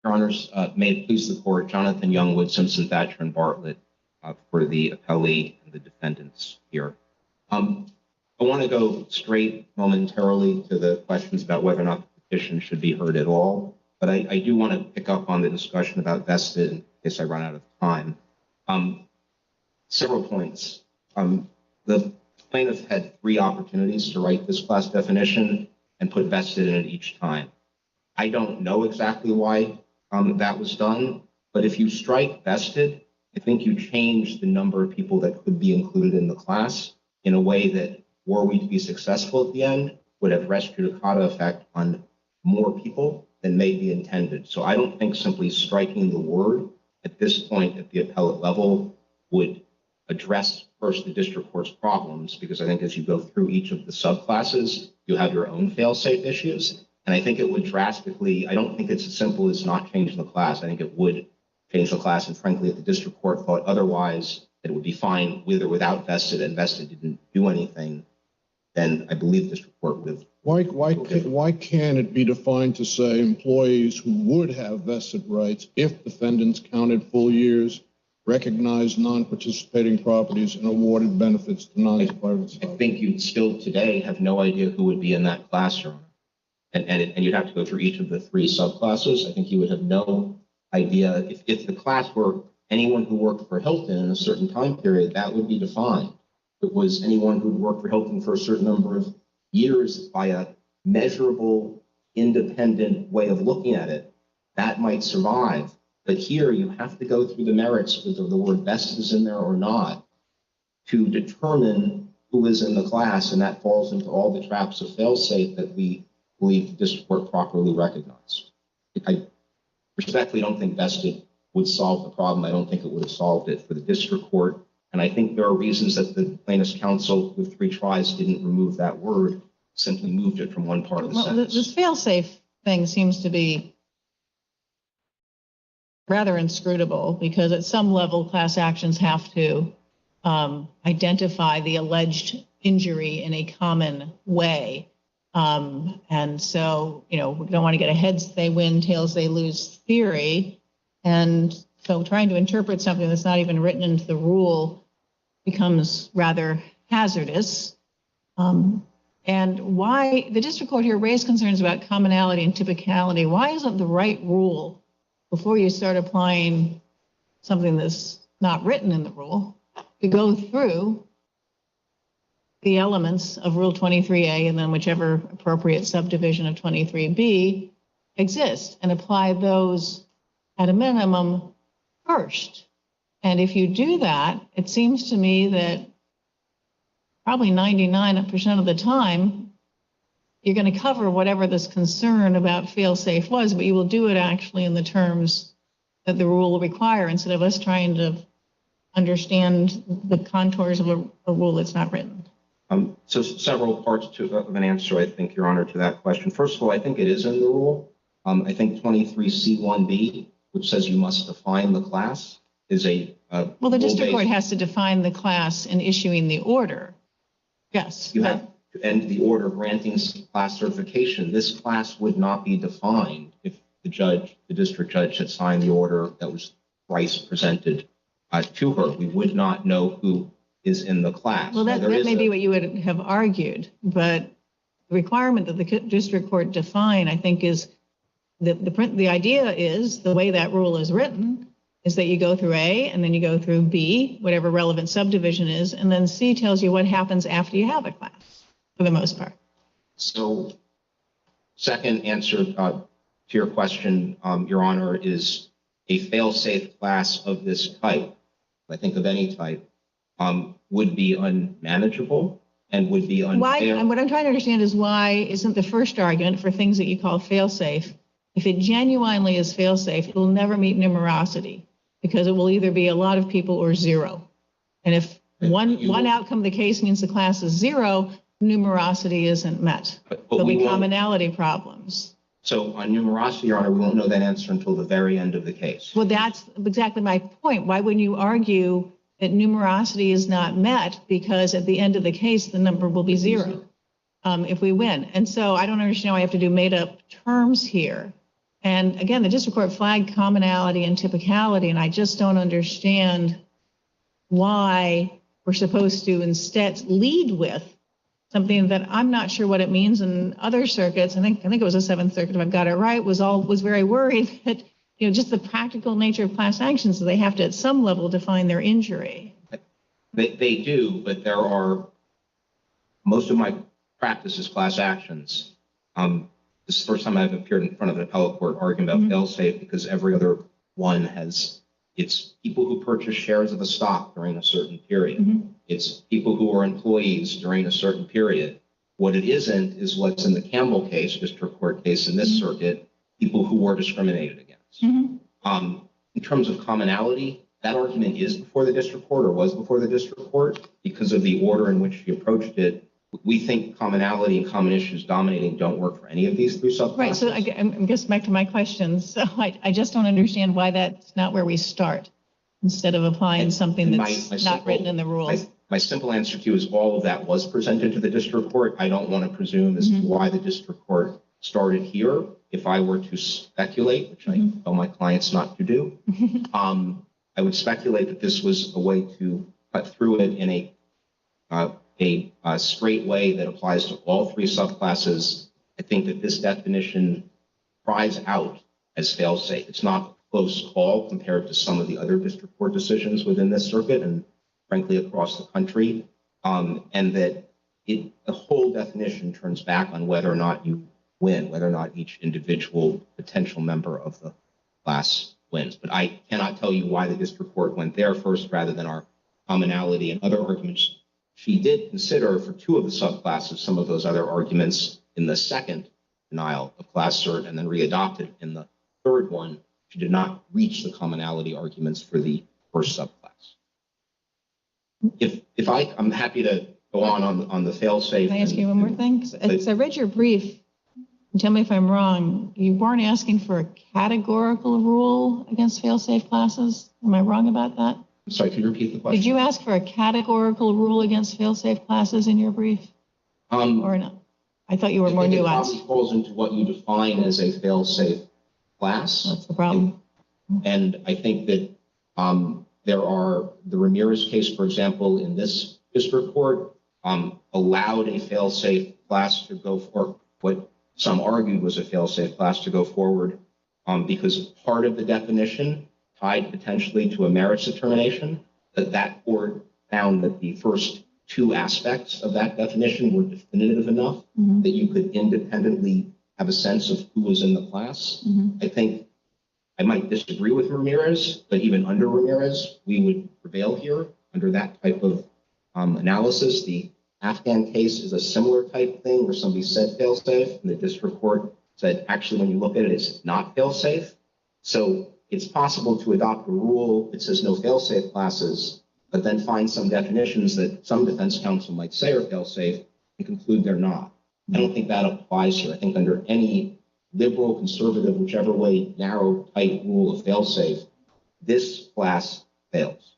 Your Honors, may it please the court, Jonathan Youngwood, Simpson, Thatcher, and Bartlett for the appellee and the defendants here. I want to go straight momentarily to the questions about whether or not the petition should be heard at all, but I do want to pick up on the discussion about vested in case I run out of time. Several points. The plaintiff had 3 opportunities to write this class definition and put vested in it each time. I don't know exactly why that was done, but if you strike vested, I think you change the number of people that could be included in the class in a way that, were we to be successful at the end, would have res judicata effect on more people than may be intended. So I don't think simply striking the word at this point at the appellate level would address first the district court's problems, because I think as you go through each of the subclasses, you have your own fail-safe issues. And I think it would drastically, I don't think it's as simple as not changing the class. I think it would change the class. And frankly, if the district court thought otherwise, that it would be fine with or without vested, and vested didn't do anything, then I believe the district court would. Why can't it be defined to say employees who would have vested rights if defendants counted full years, recognized non-participating properties, and awarded benefits to non-survivors? I think you'd still today have no idea who would be in that class, Your Honor. And you'd have to go through each of the 3 subclasses. I think you would have no idea. If the class were anyone who worked for Hilton in a certain time period, that would be defined. If it was anyone who'd worked for Hilton for a certain number of years by a measurable, independent way of looking at it, that might survive. But here you have to go through the merits, whether the word vested is in there or not, to determine who is in the class, and that falls into all the traps of fail-safe that we believe the district court properly recognized. I respectfully don't think vested would solve the problem. I don't think it would have solved it for the district court. And I think there are reasons that the plaintiff's counsel with 3 tries didn't remove that word, simply moved it from one part of the sentence. This fail-safe thing seems to be rather inscrutable, because at some level, class actions have to identify the alleged injury in a common way. And so, we don't want to get a heads they win, tails they lose theory. And so trying to interpret something that's not even written into the rule becomes rather hazardous. And why the district court here raised concerns about commonality and typicality. Why isn't the right rule, before you start applying something that's not written in the rule, to go through the elements of Rule 23A and then whichever appropriate subdivision of 23B exists, and apply those at a minimum first? And if you do that, it seems to me that probably 99% of the time, you're going to cover whatever this concern about fail-safe was, but you will do it actually in the terms that the rule will require, instead of us trying to understand the contours of a rule that's not written. So several parts of an answer, I think, Your Honor, to that question. First of all, I think it is in the rule. I think 23C1B, which says you must define the class, is a well, the district court has to define the class in issuing the order. Yes. You have to end the order granting class certification. This class would not be defined if the district judge had signed the order that was thrice presented to her. We would not know who is in the class. Well, that may be what you would have argued, but the requirement that the district court define, I think, is that the idea is, the way that rule is written, is that you go through A and then you go through B, whatever relevant subdivision is, and then C tells you what happens after you have a class, for the most part. So second answer to your question, Your Honor, is a fail-safe class of this type, I think of any type, would be unmanageable and would be unfair. Why, and what I'm trying to understand is why isn't the first argument for things that you call fail-safe, if it genuinely is fail-safe, it will never meet numerosity because it will either be a lot of people or zero. And if one outcome of the case means the class is zero, numerosity isn't met. There'll be commonality problems. So on numerosity, Your Honor, we won't know that answer until the very end of the case. Well, that's exactly my point. Why wouldn't you argue that numerosity is not met because at the end of the case, the number will be zero if we win? And so I don't understand why I have to do made up terms here. And again, the district court flagged commonality and typicality, and I just don't understand why we're supposed to instead lead with something that I'm not sure what it means in other circuits. I think it was the Seventh Circuit, if I've got it right, was very worried that, just the practical nature of class actions, so they have to at some level define their injury. They do, but there are, most of my practice is class actions. This is the first time I've appeared in front of an appellate court arguing about fail-safe because every other one has, it's people who purchase shares of a stock during a certain period. It's people who are employees during a certain period. What it isn't is what's in the Campbell case, district court case in this circuit, people who were discriminated against. In terms of commonality, that argument is before the district court or was before the district court because of the order in which she approached it. We think commonality and common issues dominating don't work for any of these three subclasses. Right, so I guess back to my question. So I just don't understand why that's not where we start instead of applying something that's not written in the rules. My simple answer to you is all of that was presented to the district court. I don't want to presume as to why the district court started here. If I were to speculate, which I tell my clients not to do, I would speculate that this was a way to cut through it in a straight way that applies to all three subclasses. I think that this definition cries out as fail-safe. It's not a close call compared to some of the other district court decisions within this circuit and frankly across the country, and that the whole definition turns back on whether or not you win, whether or not each individual potential member of the class wins. But I cannot tell you why the district court went there first rather than our commonality and other arguments. She did consider for two of the subclasses some of those other arguments in the second denial of class cert and then readopted in the third one. She did not reach the commonality arguments for the first subclass. I'm happy to go on the fail-safe. Can I ask you one more thing? As I read your brief, and tell me if I'm wrong, you weren't asking for a categorical rule against fail-safe classes. Am I wrong about that? Sorry, can you repeat the question? Did you ask for a categorical rule against fail-safe classes in your brief? Or no? I thought you were more nuanced. It probably falls into what you define as a fail-safe class. That's the problem. And I think that there are the Ramirez case, for example, in this district court, allowed a fail-safe class to go for what some argued was a fail-safe class to go forward because part of the definition tied potentially to a merits determination, that court found that the first two aspects of that definition were definitive enough that you could independently have a sense of who was in the class. I think I might disagree with Ramirez, but even under Ramirez, we would prevail here under that type of analysis. The Afghan case is a similar type thing where somebody said fail-safe and the district court said, actually, when you look at it, it's not fail-safe. So it's possible to adopt a rule that says no fail-safe classes, but then find some definitions that some defense counsel might say are fail-safe and conclude they're not. I don't think that applies here. I think under any liberal, conservative, whichever way, narrow, tight rule of fail-safe, this class fails.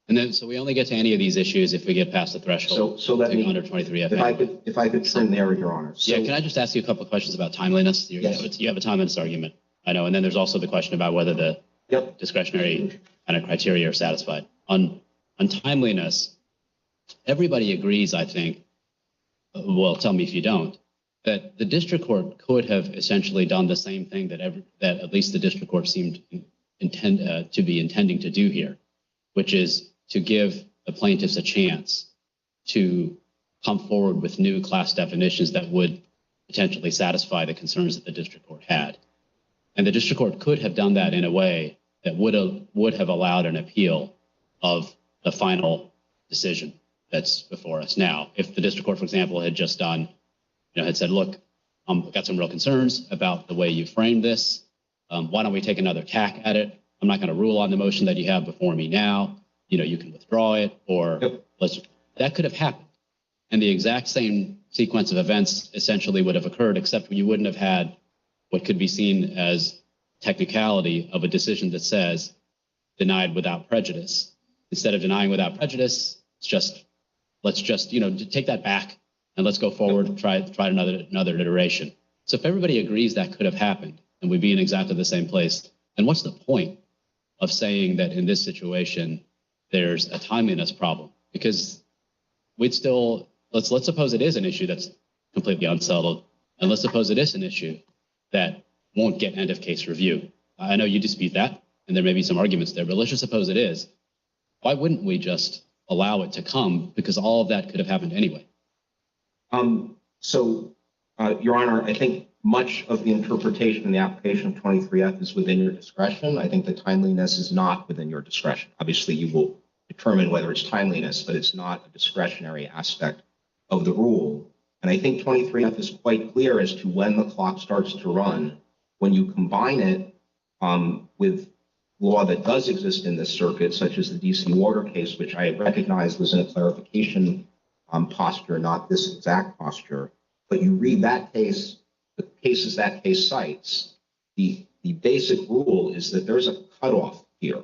And then, so we only get to any of these issues if we get past the threshold. So let me, under 23 if I could turn there, Your Honor. So, yeah, can I just ask you a couple of questions about timeliness? Yes. You have a timeliness argument, I know, and then there's also the question about whether the discretionary kind of criteria are satisfied. On timeliness, everybody agrees, I think, well, tell me if you don't, that the district court could have essentially done the same thing that at least the district court seemed intending to do here, which is to give the plaintiffs a chance to come forward with new class definitions that would potentially satisfy the concerns that the district court had. And the district court could have done that in a way that would have allowed an appeal of the final decision that's before us now. If the district court, for example, had just done, had said, look, I've got some real concerns about the way you framed this. Why don't we take another tack at it? I'm not going to rule on the motion that you have before me now. You can withdraw it, or that could have happened. And the exact same sequence of events essentially would have occurred, except you wouldn't have had what could be seen as technicality of a decision that says denied without prejudice. Instead of denying without prejudice, let's just take that back and let's go forward, try another iteration. So if everybody agrees that could have happened and we'd be in exactly the same place, then what's the point of saying that in this situation there's a timeliness problem? Because we'd still, let's suppose it is an issue that's completely unsettled, and let's suppose it is an issue that won't get end of case review. I know you dispute that, and there may be some arguments there, but let's just suppose it is. Why wouldn't we just allow it to come? Because all of that could have happened anyway. Your Honor, I think much of the interpretation and the application of 23F is within your discretion. I think the timeliness is not within your discretion. Obviously, you will determine whether it's timeliness, but it's not a discretionary aspect of the rule. And I think 23F is quite clear as to when the clock starts to run. When you combine it with law that does exist in this circuit, such as the DC water case, which I recognize was in a clarification posture, not this exact posture. But you read that case, the cases that case cites, the basic rule is that there's a cutoff here,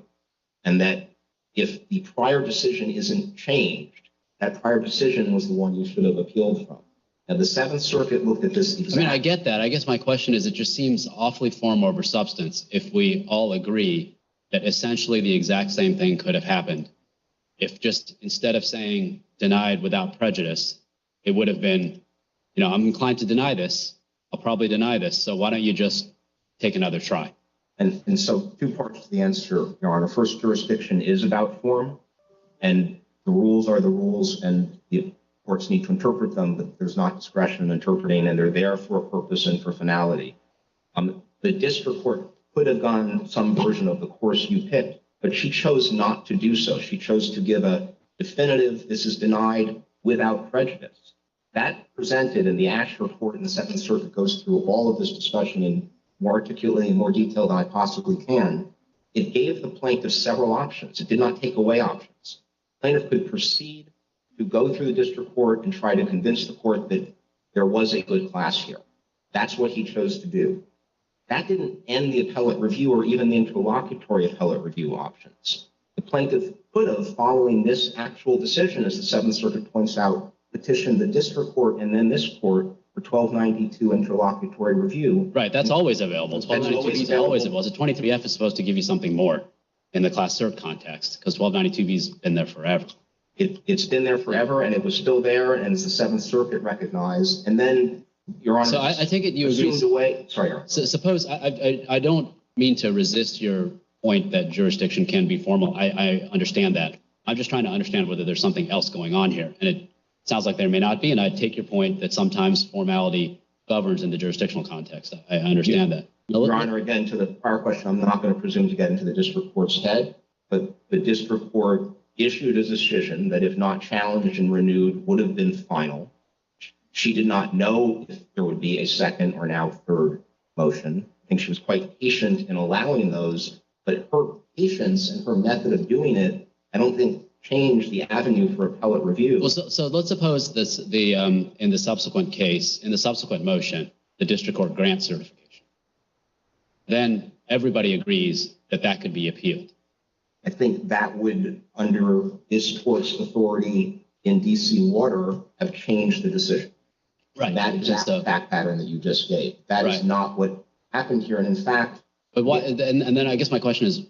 and that if the prior decision isn't changed, that prior decision was the one you should have appealed from. And the Seventh Circuit looked at this exactly. I get that. I guess my question is, it just seems awfully form over substance if we all agree that essentially the exact same thing could have happened. If just instead of saying denied without prejudice, it would have been, I'm inclined to deny this. I'll probably deny this. So why don't you just take another try? And so two parts to the answer, Your Honor. First, jurisdiction is about form, and the rules are the rules, and the courts need to interpret them, but there's not discretion in interpreting, and they're there for a purpose and for finality. The district court could have gone some version of the course you picked, but she chose not to do so. She chose to give a definitive, this is denied without prejudice. That presented in the Ash report in the Second Circuit goes through all of this discussion in more articulately and more detail than I possibly can. It gave the plaintiff several options. It did not take away options. The plaintiff could proceed to go through the district court and try to convince the court that there was a good class here. That's what he chose to do. That didn't end the appellate review or even the interlocutory appellate review options. The plaintiff could have, following this actual decision, as the Seventh Circuit points out, petitioned the district court and then this court for 1292 interlocutory review. Right, that's always available. 1292B is always available. So 23F is supposed to give you something more in the class cert context, because 1292B's been there forever. It's been there forever, and it was still there, and as the Seventh Circuit recognized. And then, Your Honor, so I take it you agree. Sorry, Your Honor. So suppose I don't mean to resist your point that jurisdiction can be formal. I understand that. I'm just trying to understand whether there's something else going on here, and it sounds like there may not be. And I take your point that sometimes formality governs in the jurisdictional context. I understand that. Your Honor, again, to the prior question, I'm not going to presume to get into the district court's head, but the district court issued a decision that, if not challenged and renewed, would have been final. She did not know if there would be a second or now third motion. I think she was quite patient in allowing those, but her patience and her method of doing it, I don't think changed the avenue for appellate review. Well, so let's suppose this, in the subsequent case, in the subsequent motion, the district court grants certification. Then everybody agrees that that could be appealed. I think that would, under this court's authority in DC water, have changed the decision. Right. That exact fact pattern that you just gave. That is not what happened here. And in fact, but why? And then I guess my question is,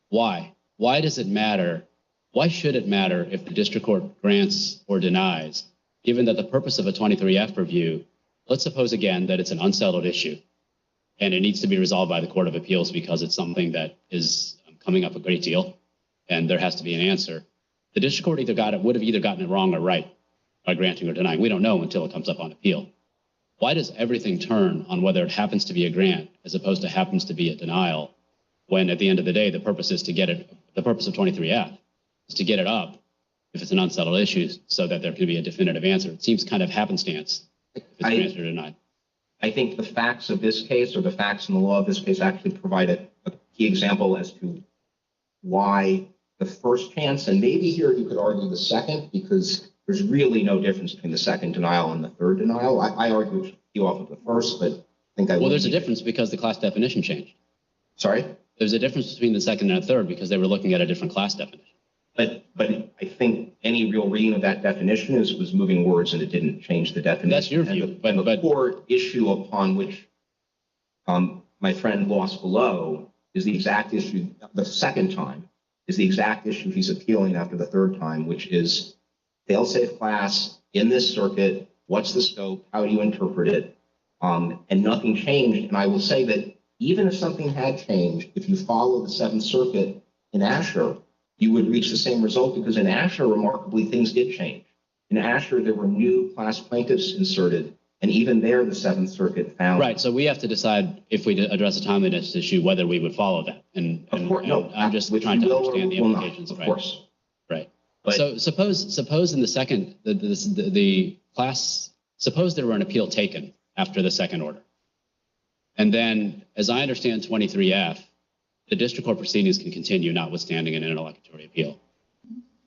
why? Why does it matter? Why should it matter if the district court grants or denies, given that the purpose of a 23F review, let's suppose again that it's an unsettled issue, and it needs to be resolved by the Court of Appeals because it's something that is coming up a great deal, and there has to be an answer. The district court would have either gotten it wrong or right by granting or denying. We don't know until it comes up on appeal. Why does everything turn on whether it happens to be a grant as opposed to happens to be a denial, when at the end of the day, the purpose is to get it, the purpose of 23F is to get it up if it's an unsettled issue so that there can be a definitive answer? It seems kind of happenstance if it's granted or denied. I think the facts of this case, or the facts in the law of this case, actually provide a key example as to why the first chance, and maybe here you could argue the second, because there's really no difference between the second denial and the third denial. I argue it should be off of the first, but I think I Well, there's a difference because the class definition changed. Sorry? There's a difference between the second and the third because they were looking at a different class definition. But I think any real reading of that definition was moving words, and it didn't change the definition. That's your view. And the core issue upon which my friend lost below is the exact issue. The second time is the exact issue he's appealing after the third time, which is fail-safe class in this circuit. What's the scope? How do you interpret it? And nothing changed. And I will say that even if something had changed, if you follow the Seventh Circuit in Asher, you would reach the same result, because in Asher, remarkably, things did change. In Asher, there were new class plaintiffs inserted, and even there, the Seventh Circuit found. Right. So we have to decide if we address a timeliness issue, whether we would follow that. And Of course, no. I'm just trying to understand the implications. Of course. Right. But- So suppose in the second, the class, suppose there were an appeal taken after the second order. And then, as I understand 23F, the district court proceedings can continue notwithstanding an interlocutory appeal.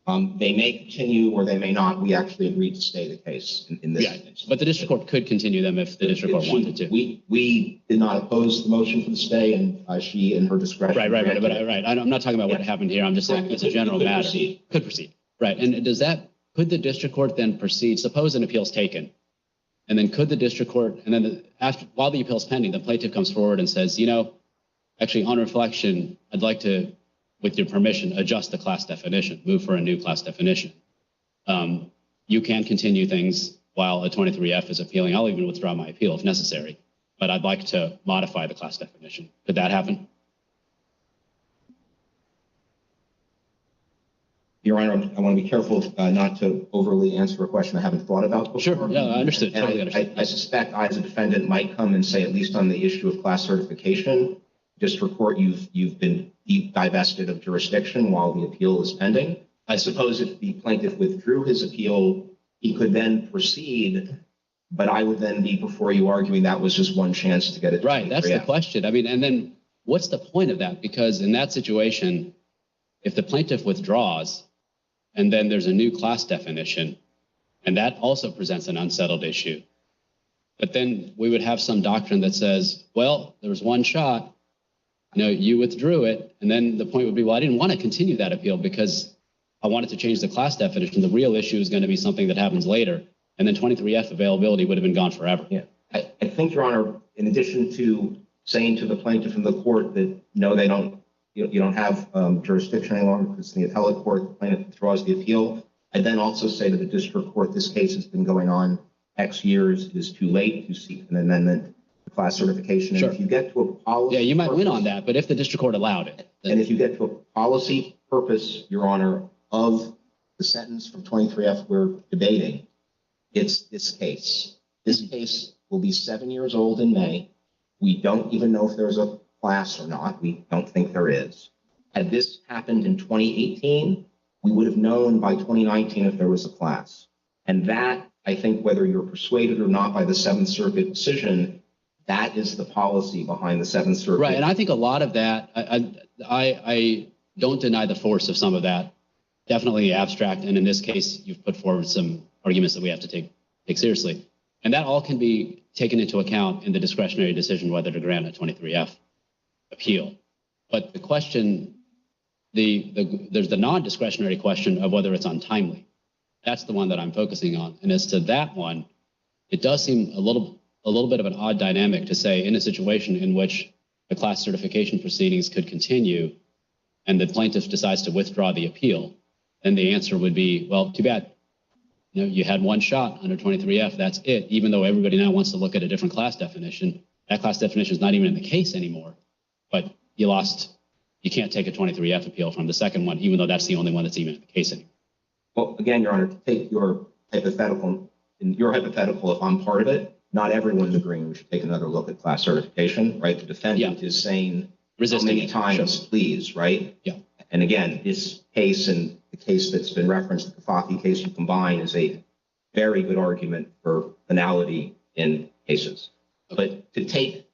They may continue or they may not. We actually agreed to stay the case in this instance. But the district court could continue them if the district court wanted to. We did not oppose the motion for the stay, and she, in her discretion. Right. I'm not talking about what happened here. I'm just saying as a general matter. Could proceed. Right. And could the district court then proceed? Suppose an appeal is taken, and then could the district court, and then while the appeal is pending, the plaintiff comes forward and says, actually, on reflection, I'd like to, with your permission, adjust the class definition, move for a new class definition. You can continue things while a 23F is appealing. I'll even withdraw my appeal if necessary, but I'd like to modify the class definition. Could that happen? Your Honor, I want to be careful not to overly answer a question I haven't thought about before. Sure. Yeah, I understood. And Totally understood. I suspect I, as a defendant, might come and say, at least on the issue of class certification, district court, you've been divested of jurisdiction while the appeal is pending. I suppose if the plaintiff withdrew his appeal, he could then proceed, but I would then be before you arguing that was just one chance to get it. Right. That's the question. I mean, and then what's the point of that? Because in that situation, if the plaintiff withdraws and then there's a new class definition, and that also presents an unsettled issue, but then we would have some doctrine that says, well, there was one shot. You withdrew it, and then the point would be, well, I didn't want to continue that appeal because I wanted to change the class definition. The real issue is going to be something that happens later, and then 23F availability would have been gone forever. Yeah, I think, Your Honor, in addition to saying to the plaintiff in the court that no, they don't, you don't have jurisdiction any longer because in the appellate court, the plaintiff withdraws the appeal. I then also say to the district court, this case has been going on X years. It is too late to seek an amendment. Class certification. Sure. And if you get to a policy. Yeah, you might win on that, but if the district court allowed it. And if you get to a policy purpose, Your Honor, of the sentence from 23F we're debating, it's this case. This case will be 7 years old in May. We don't even know if there's a class or not. We don't think there is. Had this happened in 2018, we would have known by 2019 if there was a class. And that, I think, whether you're persuaded or not by the Seventh Circuit decision, that is the policy behind the Seventh Circuit. Right, and I think a lot of that, I don't deny the force of some of that. Definitely abstract, and in this case, you've put forward some arguments that we have to take seriously. And that all can be taken into account in the discretionary decision whether to grant a 23F appeal. But the question, there's the non-discretionary question of whether it's untimely. That's the one that I'm focusing on. And as to that one, it does seem a little bit of an odd dynamic to say in a situation in which the class certification proceedings could continue and the plaintiff decides to withdraw the appeal, then the answer would be, well, too bad. You had one shot under 23F, that's it. Even though everybody now wants to look at a different class definition, That class definition is not even in the case anymore, but you can't take a 23F appeal from the second one, even though that's the only one that's even in the case anymore. Well, again, Your Honor, to take your hypothetical, if I'm part of it, not everyone's agreeing we should take another look at class certification, right? The defendant is saying Resisting many times, sure. please, right? Yeah. And again, this case and the case that's been referenced, the Kafafi case you combine, is a very good argument for finality in cases. But to take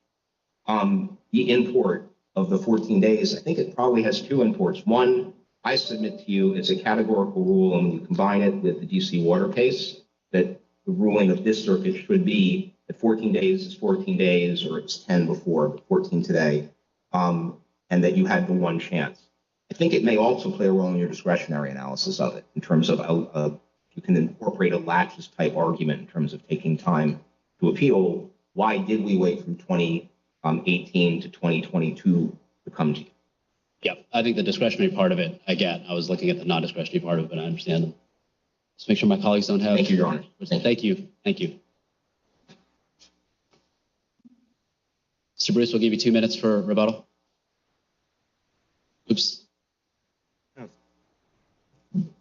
the import of the 14 days, I think it probably has two imports. One, I submit to you, it's a categorical rule, and when you combine it with the DC water case, that the ruling of this circuit should be that 14 days is 14 days, or it's 10 before, but 14 today, and that you had the one chance. I think it may also play a role in your discretionary analysis of it, in terms of you can incorporate a laches type argument in terms of taking time to appeal. Why did we wait from 2018 to 2022 to come to you? Yeah, I think the discretionary part of it, I get. I was looking at the non-discretionary part of it, but I understand them. Just make sure my colleagues don't have. Thank you, Your Honor. Thank you. Thank you. Mr. Bruce, we'll give you 2 minutes for rebuttal. Oops.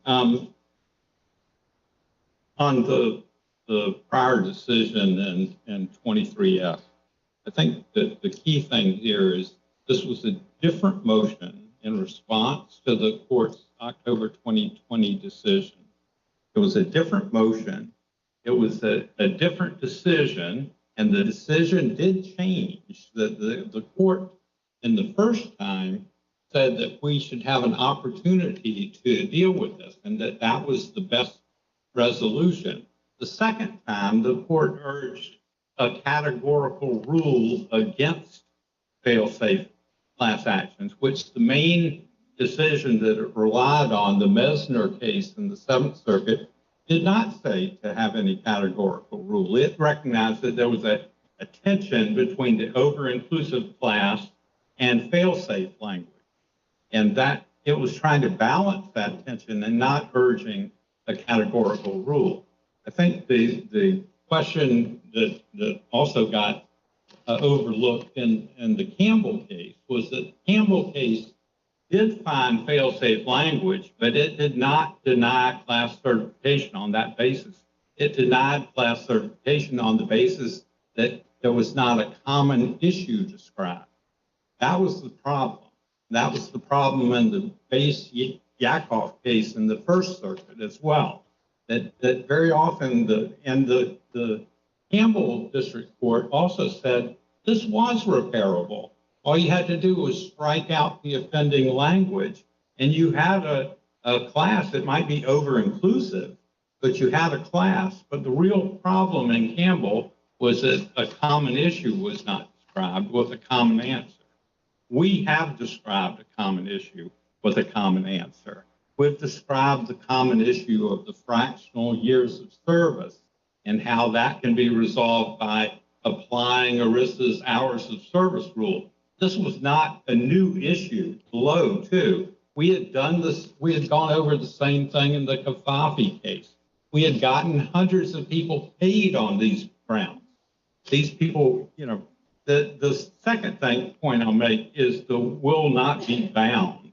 On the prior decision in 23F, I think that the key thing here is this was a different motion in response to the court's October 2020 decision. It was a different motion. It was a different decision, and the decision did change. The court in the first time said that we should have an opportunity to deal with this, and that was the best resolution. The second time, the court urged a categorical rule against fail-safe class actions, which the main decision that it relied on, the Mesner case in the Seventh Circuit, did not say to have any categorical rule. It recognized that there was a tension between the over-inclusive class and fail-safe language, and that it was trying to balance that tension and not urging a categorical rule. I think the question that also got overlooked in the Campbell case was that the Campbell case did find fail-safe language, but it did not deny class certification on that basis. It denied class certification on the basis that there was not a common issue described. That was the problem. That was the problem in the base Yakov case in the First Circuit as well. That very often the Campbell District Court also said this was repairable. All you had to do was strike out the offending language, and you had a class that might be over-inclusive, but you had a class. But the real problem in Campbell was that a common issue was not described with a common answer. We have described a common issue with a common answer. We've described the common issue of the fractional years of service and how that can be resolved by applying ERISA's hours of service rule. This was not a new issue below, too. We had done this, we had gone over the same thing in the Kafafi case. We had gotten hundreds of people paid on these grounds. These people, you know, the second point I'll make is the will not be bound.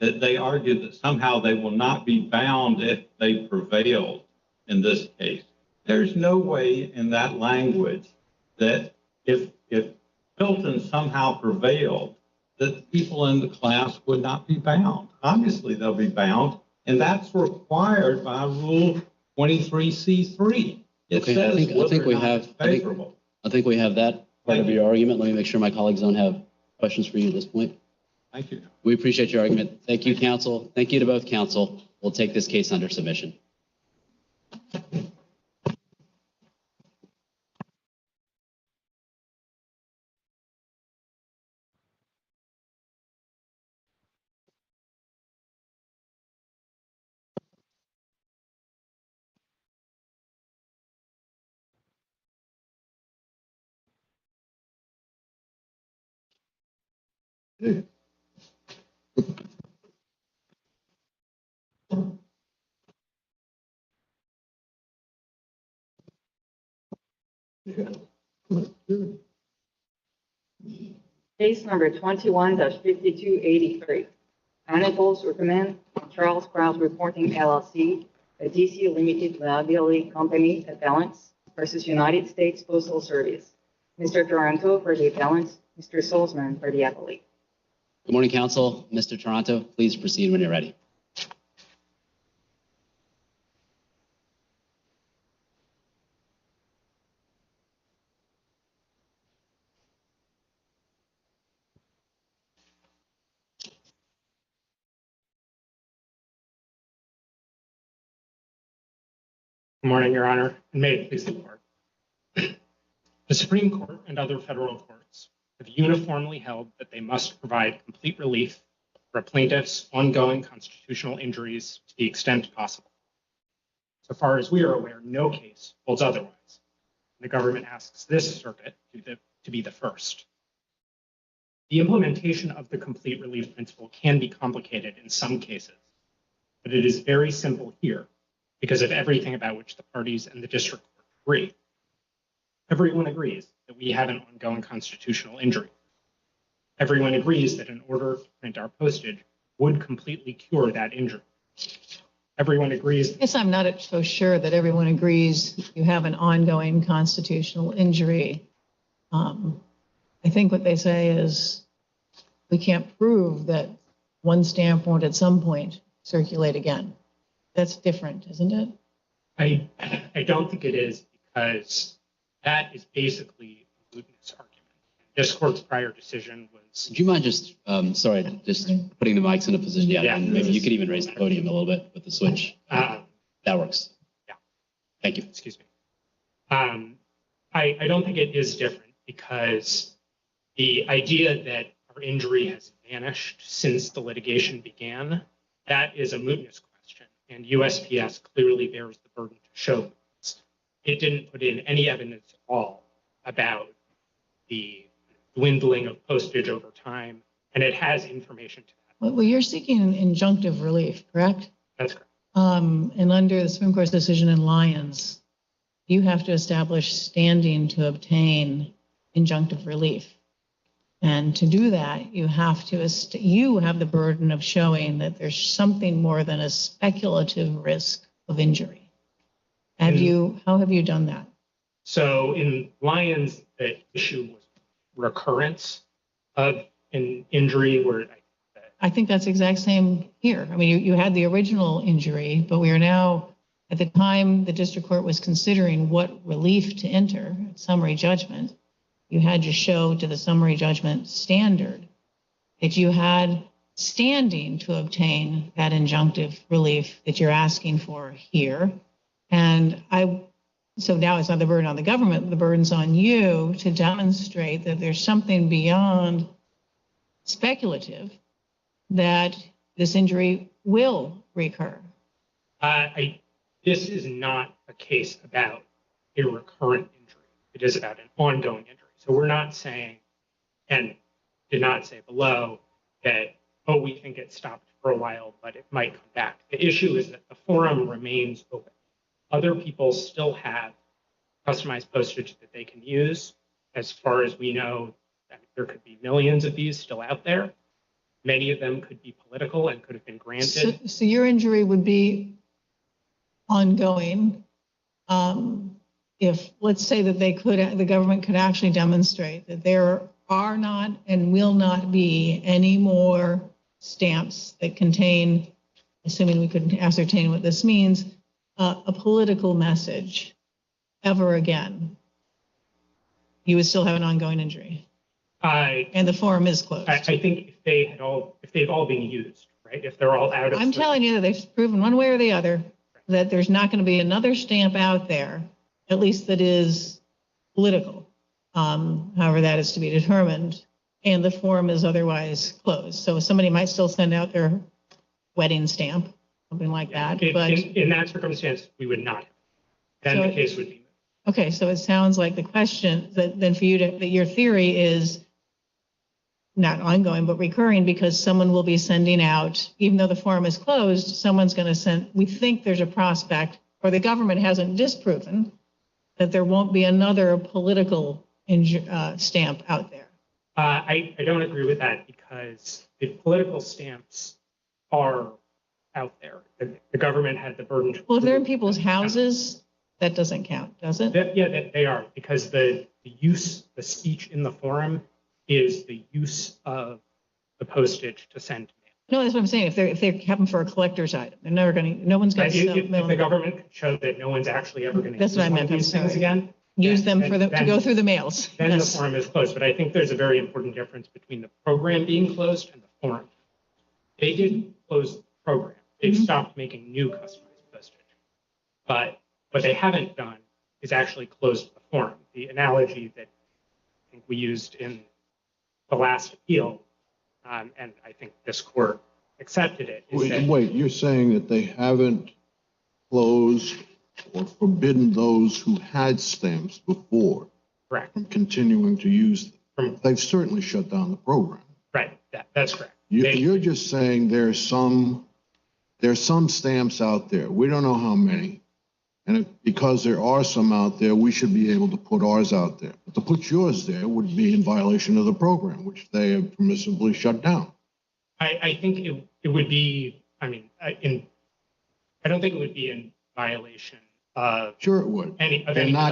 That they argued that somehow they will not be bound if they prevailed in this case. There's no way in that language that if Hilton somehow prevailed, that the people in the class would not be bound. Obviously, they'll be bound, and that's required by Rule 23C3. It Okay, says I think we have favorable. I think we have that part of your argument. Let me make sure my colleagues don't have questions for you at this point. Thank you. We appreciate your argument. Thank you, counsel. Thank you to both counsel. We'll take this case under submission. Yeah. 'Cause, Case number 21-5283. Anatol, Zukerman, and Charles Krause Reporting LLC, a DC limited liability company appellants versus United States Postal Service. Mr. Toronto for the appellants, Mr. Salzman for the appellate. Good morning, counsel. Mr. Toronto, please proceed when you're ready. Good morning, Your Honor, and may it please the Court. The Supreme Court and other federal courts have uniformly held that they must provide complete relief for a plaintiff's ongoing constitutional injuries to the extent possible. So far as we are aware, no case holds otherwise. The government asks this circuit to be the first. The implementation of the complete relief principle can be complicated in some cases, but it is very simple here because of everything about which the parties and the district court agree. Everyone agrees that we have an ongoing constitutional injury. Everyone agrees that an order to print our postage would completely cure that injury. Everyone agrees. I guess I'm not so sure that everyone agrees you have an ongoing constitutional injury. I think what they say is we can't prove that one stamp won't at some point circulate again. That's different, isn't it? I don't think it is, because that is basically a mootness argument. This court's prior decision was. Do you mind just, sorry, just putting the mics in a position? Yeah, and maybe you could even raise the podium a little bit with the switch. That works. Yeah. Thank you. Excuse me. I don't think it is different, because the idea that our injury has vanished since the litigation began, that is a mootness question, and USPS clearly bears the burden to show mootness. It didn't put in any evidence at all about the dwindling of postage over time, and it has information to that. Well, you're seeking an injunctive relief, correct? That's correct. And under the Supreme Court's decision in Lyons, you have to establish standing to obtain injunctive relief. And to do that, you have the burden of showing that there's something more than a speculative risk of injury. How have you done that? So in Lyons, the issue was recurrence of an injury where I think that's the exact same here. I mean, you had the original injury, but we are now, at the time the district court was considering what relief to enter, summary judgment, you had to show to the summary judgment standard that you had standing to obtain that injunctive relief that you're asking for here. And so now it's not the burden on the government, the burden's on you to demonstrate that there's something beyond speculative that this injury will recur. This is not a case about a recurrent injury. It is about an ongoing injury. So we're not saying, and did not say below, that, oh, we think it stopped for a while, but it might come back. The issue is that the forum remains open. Other people still have customized postage that they can use. As far as we know, there could be millions of these still out there. Many of them could be political and could have been granted. So your injury would be ongoing if, let's say that the government could actually demonstrate that there are not and will not be any more stamps that contain, assuming we could ascertain what this means, a political message ever again. You would still have an ongoing injury. And the forum is closed. I think if they've all been used, right? If they're all out of. I'm telling you that they've proven one way or the other that there's not going to be another stamp out there, at least that is political, however that is to be determined, and the forum is otherwise closed. So somebody might still send out their wedding stamp, something like that. But in that circumstance, we would not. Then the case would be. Okay, so it sounds like the question that for you that your theory is not ongoing but recurring, because someone will be sending out, even though the forum is closed, someone's going to send. We think there's a prospect, or the government hasn't disproven, that there won't be another political stamp out there. I don't agree with that because the political stamps are out there. The government had the burden to. Well, if they're in people's houses, that doesn't count, does it? Yeah, they are, because the speech in the forum is the use of the postage to send mail. No, that's what I'm saying. If they happen for a collector's item, they're never going to, no one's going to sell If mail. the government could show that no one's actually ever going to That's use what I one meant, of these I'm things sorry. again. Use them then- to then- go through the mails. Then Yes. the forum is closed. But I think there's a very important difference between the program being closed and the forum. They didn't close the program. They've stopped making new customized postage. But what they haven't done is actually closed the forum. The analogy that I think we used in the last appeal, and I think this court accepted it, is that Wait, you're saying that they haven't closed or forbidden those who had stamps before correct. from continuing to use them? From- They've certainly shut down the program. Right, that's correct. You're just saying there's some stamps out there. We don't know how many. And because there are some out there, we should be able to put ours out there. But to put yours there would be in violation of the program, which they have permissibly shut down. I think it would be, I don't think it would be in violation of Sure it would. anyone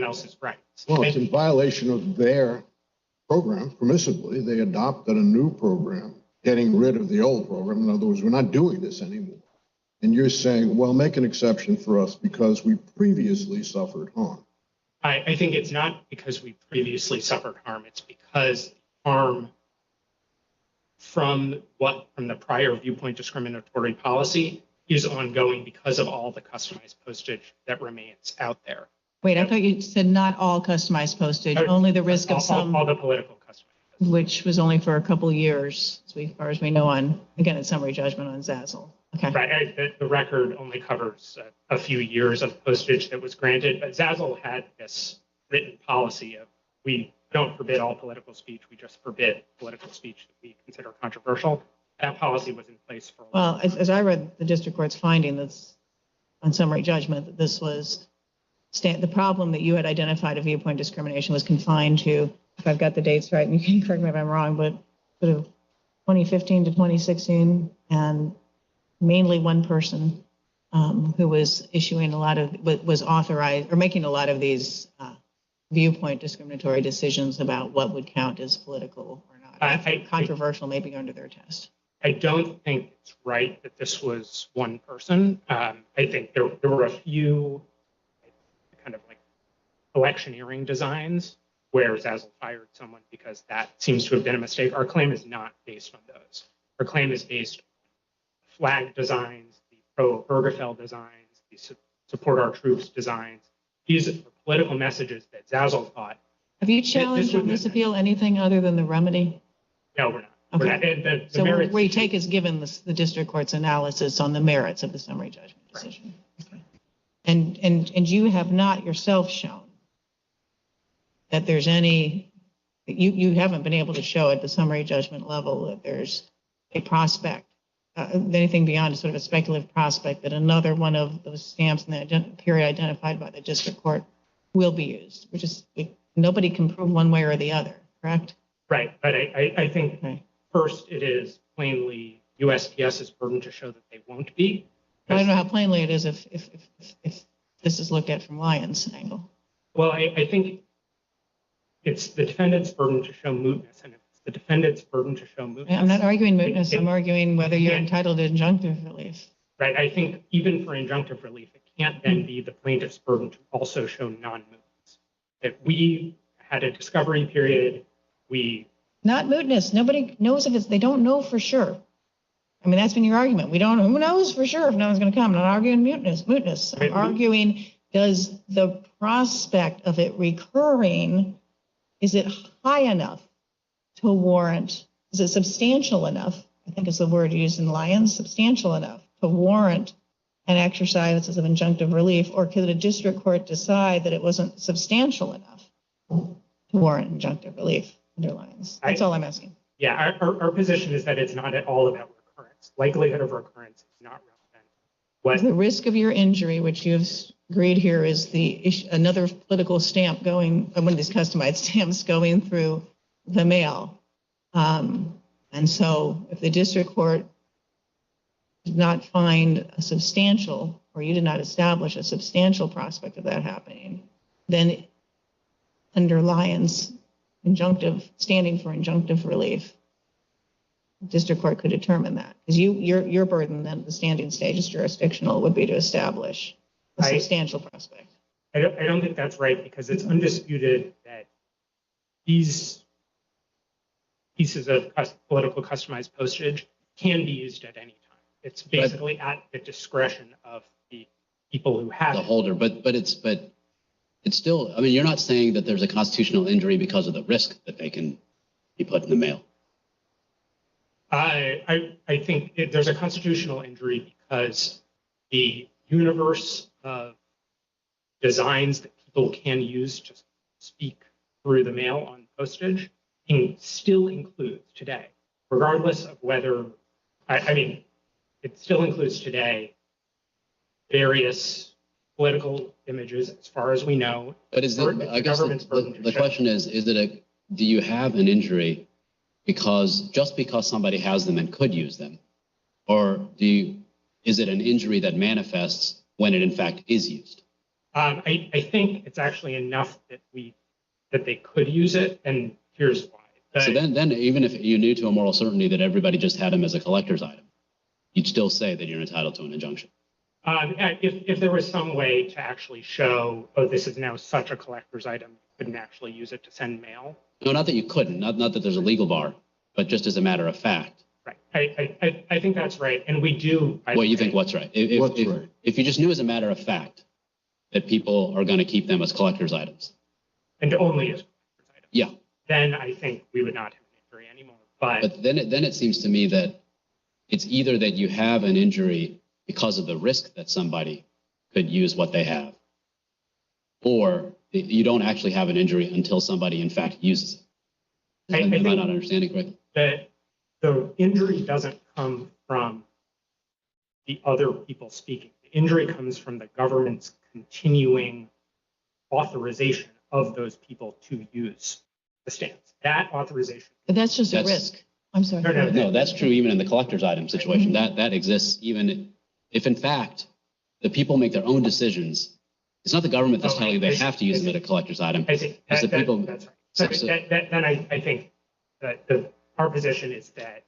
else's rights. Well, it's in violation of their program, permissibly. They adopted a new program, getting rid of the old program. In other words, we're not doing this anymore. And you're saying, well, make an exception for us because we previously suffered harm. I think it's not because we previously suffered harm. It's because harm from the prior viewpoint discriminatory policy is ongoing because of all the customized postage that remains out there. Wait, I thought you said not all customized postage, only the risk of some, all the political customized. which was only for a couple of years, as far as we know on, again, it's summary judgment on Zazzle. Okay. Right, the record only covers a few years of postage that was granted, but Zazzle had this written policy of we don't forbid all political speech, we just forbid political speech that we consider controversial. That policy was in place for a while. Well, as I read the district court's finding that's on summary judgment, that this was the problem that you had identified of viewpoint discrimination was confined to, if I've got the dates right, and you can correct me if I'm wrong, but sort of 2015 to 2016, and mainly one person who was issuing was authorized or making a lot of these viewpoint discriminatory decisions about what would count as political or not. Controversial, maybe under their test. I don't think it's right that this was one person. I think there were a few kind of like electioneering designs where Zazzle fired someone because that seems to have been a mistake. Our claim is not based on those. Our claim is based on flag designs, the pro-Obergefell designs, the support our troops designs. These are political messages that Zazzle thought. Have you challenged on this appeal anything other than the remedy? No, we're not. Okay. We're not. And the So merits- where you take is given the district court's analysis on the merits of the summary judgment decision. Okay. And you have not yourself shown that there's you haven't been able to show at the summary judgment level that there's a prospect, anything beyond sort of a speculative prospect that another one of those stamps in the period identified by the district court will be used, which is nobody can prove one way or the other, correct? Right, but I think Okay. first it is plainly USPS's burden to show that they won't be. I don't know how plainly it is if this is looked at from Lyon's angle. Well, I think it's the defendant's burden to show mootness, and if it's the defendant's burden to show mootness. I'm not arguing mootness. I'm arguing whether you're Yeah. entitled to injunctive relief. Right, I think even for injunctive relief, it can't then be the plaintiff's burden to also show non-mootness. If we had a discovery period, Not mootness. Nobody knows if they don't know for sure. I mean, that's been your argument. Who knows for sure if no one's going to come? I'm not arguing mootness. I'm arguing, does the prospect of it recurring, is it high enough to warrant, is it substantial enough? I think is the word used in Lyons, substantial enough to warrant an exercise of injunctive relief, or could a district court decide that it wasn't substantial enough to warrant injunctive relief under Lyons? That's all I'm asking. Yeah, our position is that it's not at all about recurrence. Likelihood of recurrence is not relevant. The risk of your injury, which you've agreed here, is another political stamp going, one of these customized stamps going through the mail. And so if the district court did not find a substantial, or you did not establish a substantial prospect of that happening, then under Lyon's standing for injunctive relief, district court could determine that. Because your burden then at the standing stage is jurisdictional would be to establish a substantial prospect. I don't think that's right, because it's undisputed that these pieces of political customized postage can be used at any time. It's basically at the discretion of the people who have the holder, but it's still, I mean, you're not saying that there's a constitutional injury because of the risk that they can be put in the mail. I think there's a constitutional injury because the universe of designs that people can use to speak through the mail on postage still includes today, regardless of whether, it still includes today various political images, as far as we know. But I guess the question is do you have an injury just because somebody has them and could use them? Or is it an injury that manifests when it in fact is used? I think it's actually enough that they could use it, and here's why. So then even if you knew to a moral certainty that everybody just had them as a collector's item, you'd still say that you're entitled to an injunction. If there was some way to actually show, oh, this is now such a collector's item, you couldn't actually use it to send mail. No, not that you couldn't, not that there's a legal bar, but just as a matter of fact. Right. I think that's right. And we do. Well, you think what's right? If you just knew as a matter of fact that people are going to keep them as collector's items. And only as collector's items. Yeah. Then I think we would not have an injury anymore. But then it seems to me that it's either that you have an injury because of the risk that somebody could use what they have, or you don't actually have an injury until somebody in fact uses it. Am I not understanding correctly? That the injury doesn't come from the other people speaking. The injury comes from the government's continuing authorization of those people to use the stamps. That authorization. But that's just a risk. I'm sorry. No, that's true even in the collector's item situation. That exists even if in fact the people make their own decisions. It's not the government that's telling you they have to use them at a collector's item. I see. It's the people. That's right. Then I think that our position is that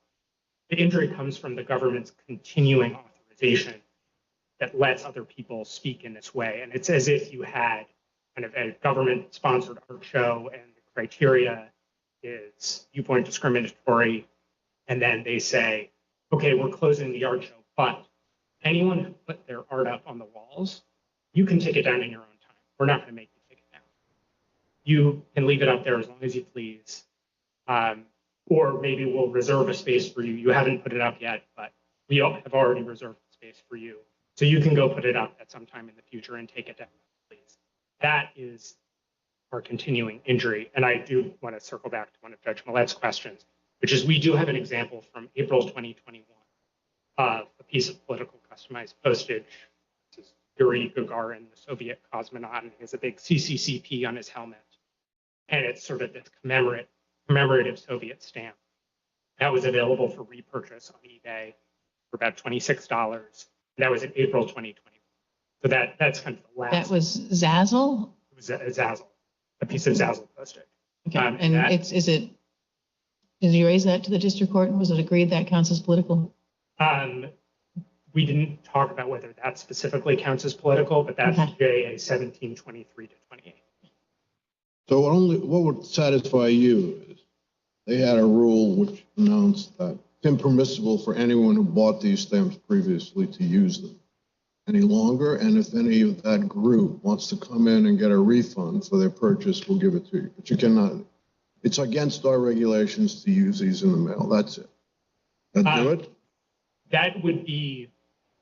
the injury comes from the government's continuing authorization that lets other people speak in this way. And it's as if you had kind of a government-sponsored art show and the criteria is viewpoint discriminatory. And then they say, okay, we're closing the art show, but anyone who put their art up on the walls, you can take it down in your own time. We're not going to make you take it down. You can leave it up there as long as you please. Or maybe we'll reserve a space for you. You haven't put it up yet, but we have already reserved space for you. So you can go put it up at some time in the future and take it down, please. That is our continuing injury. And I do want to circle back to one of Judge Millett's questions, which is we do have an example from April 2021 of a piece of political customized postage. This is Yuri Gagarin, the Soviet cosmonaut, and he has a big CCCP on his helmet. And it's sort of this commemorative Soviet stamp. That was available for repurchase on eBay for about $26. That was in April 2021. So that's kind of the last. That was Zazzle? It was a Zazzle, a piece of Zazzle postage. Okay. Did you raise that to the district court? Was it agreed that counts as political? We didn't talk about whether that specifically counts as political, but that's JA 1723 to 28. So what would satisfy you is they had a rule which announced that it's impermissible for anyone who bought these stamps previously to use them any longer. And if any of that group wants to come in and get a refund for their purchase, we'll give it to you. But you cannot. It's against our regulations to use these in the mail. That's it. That do it? That would be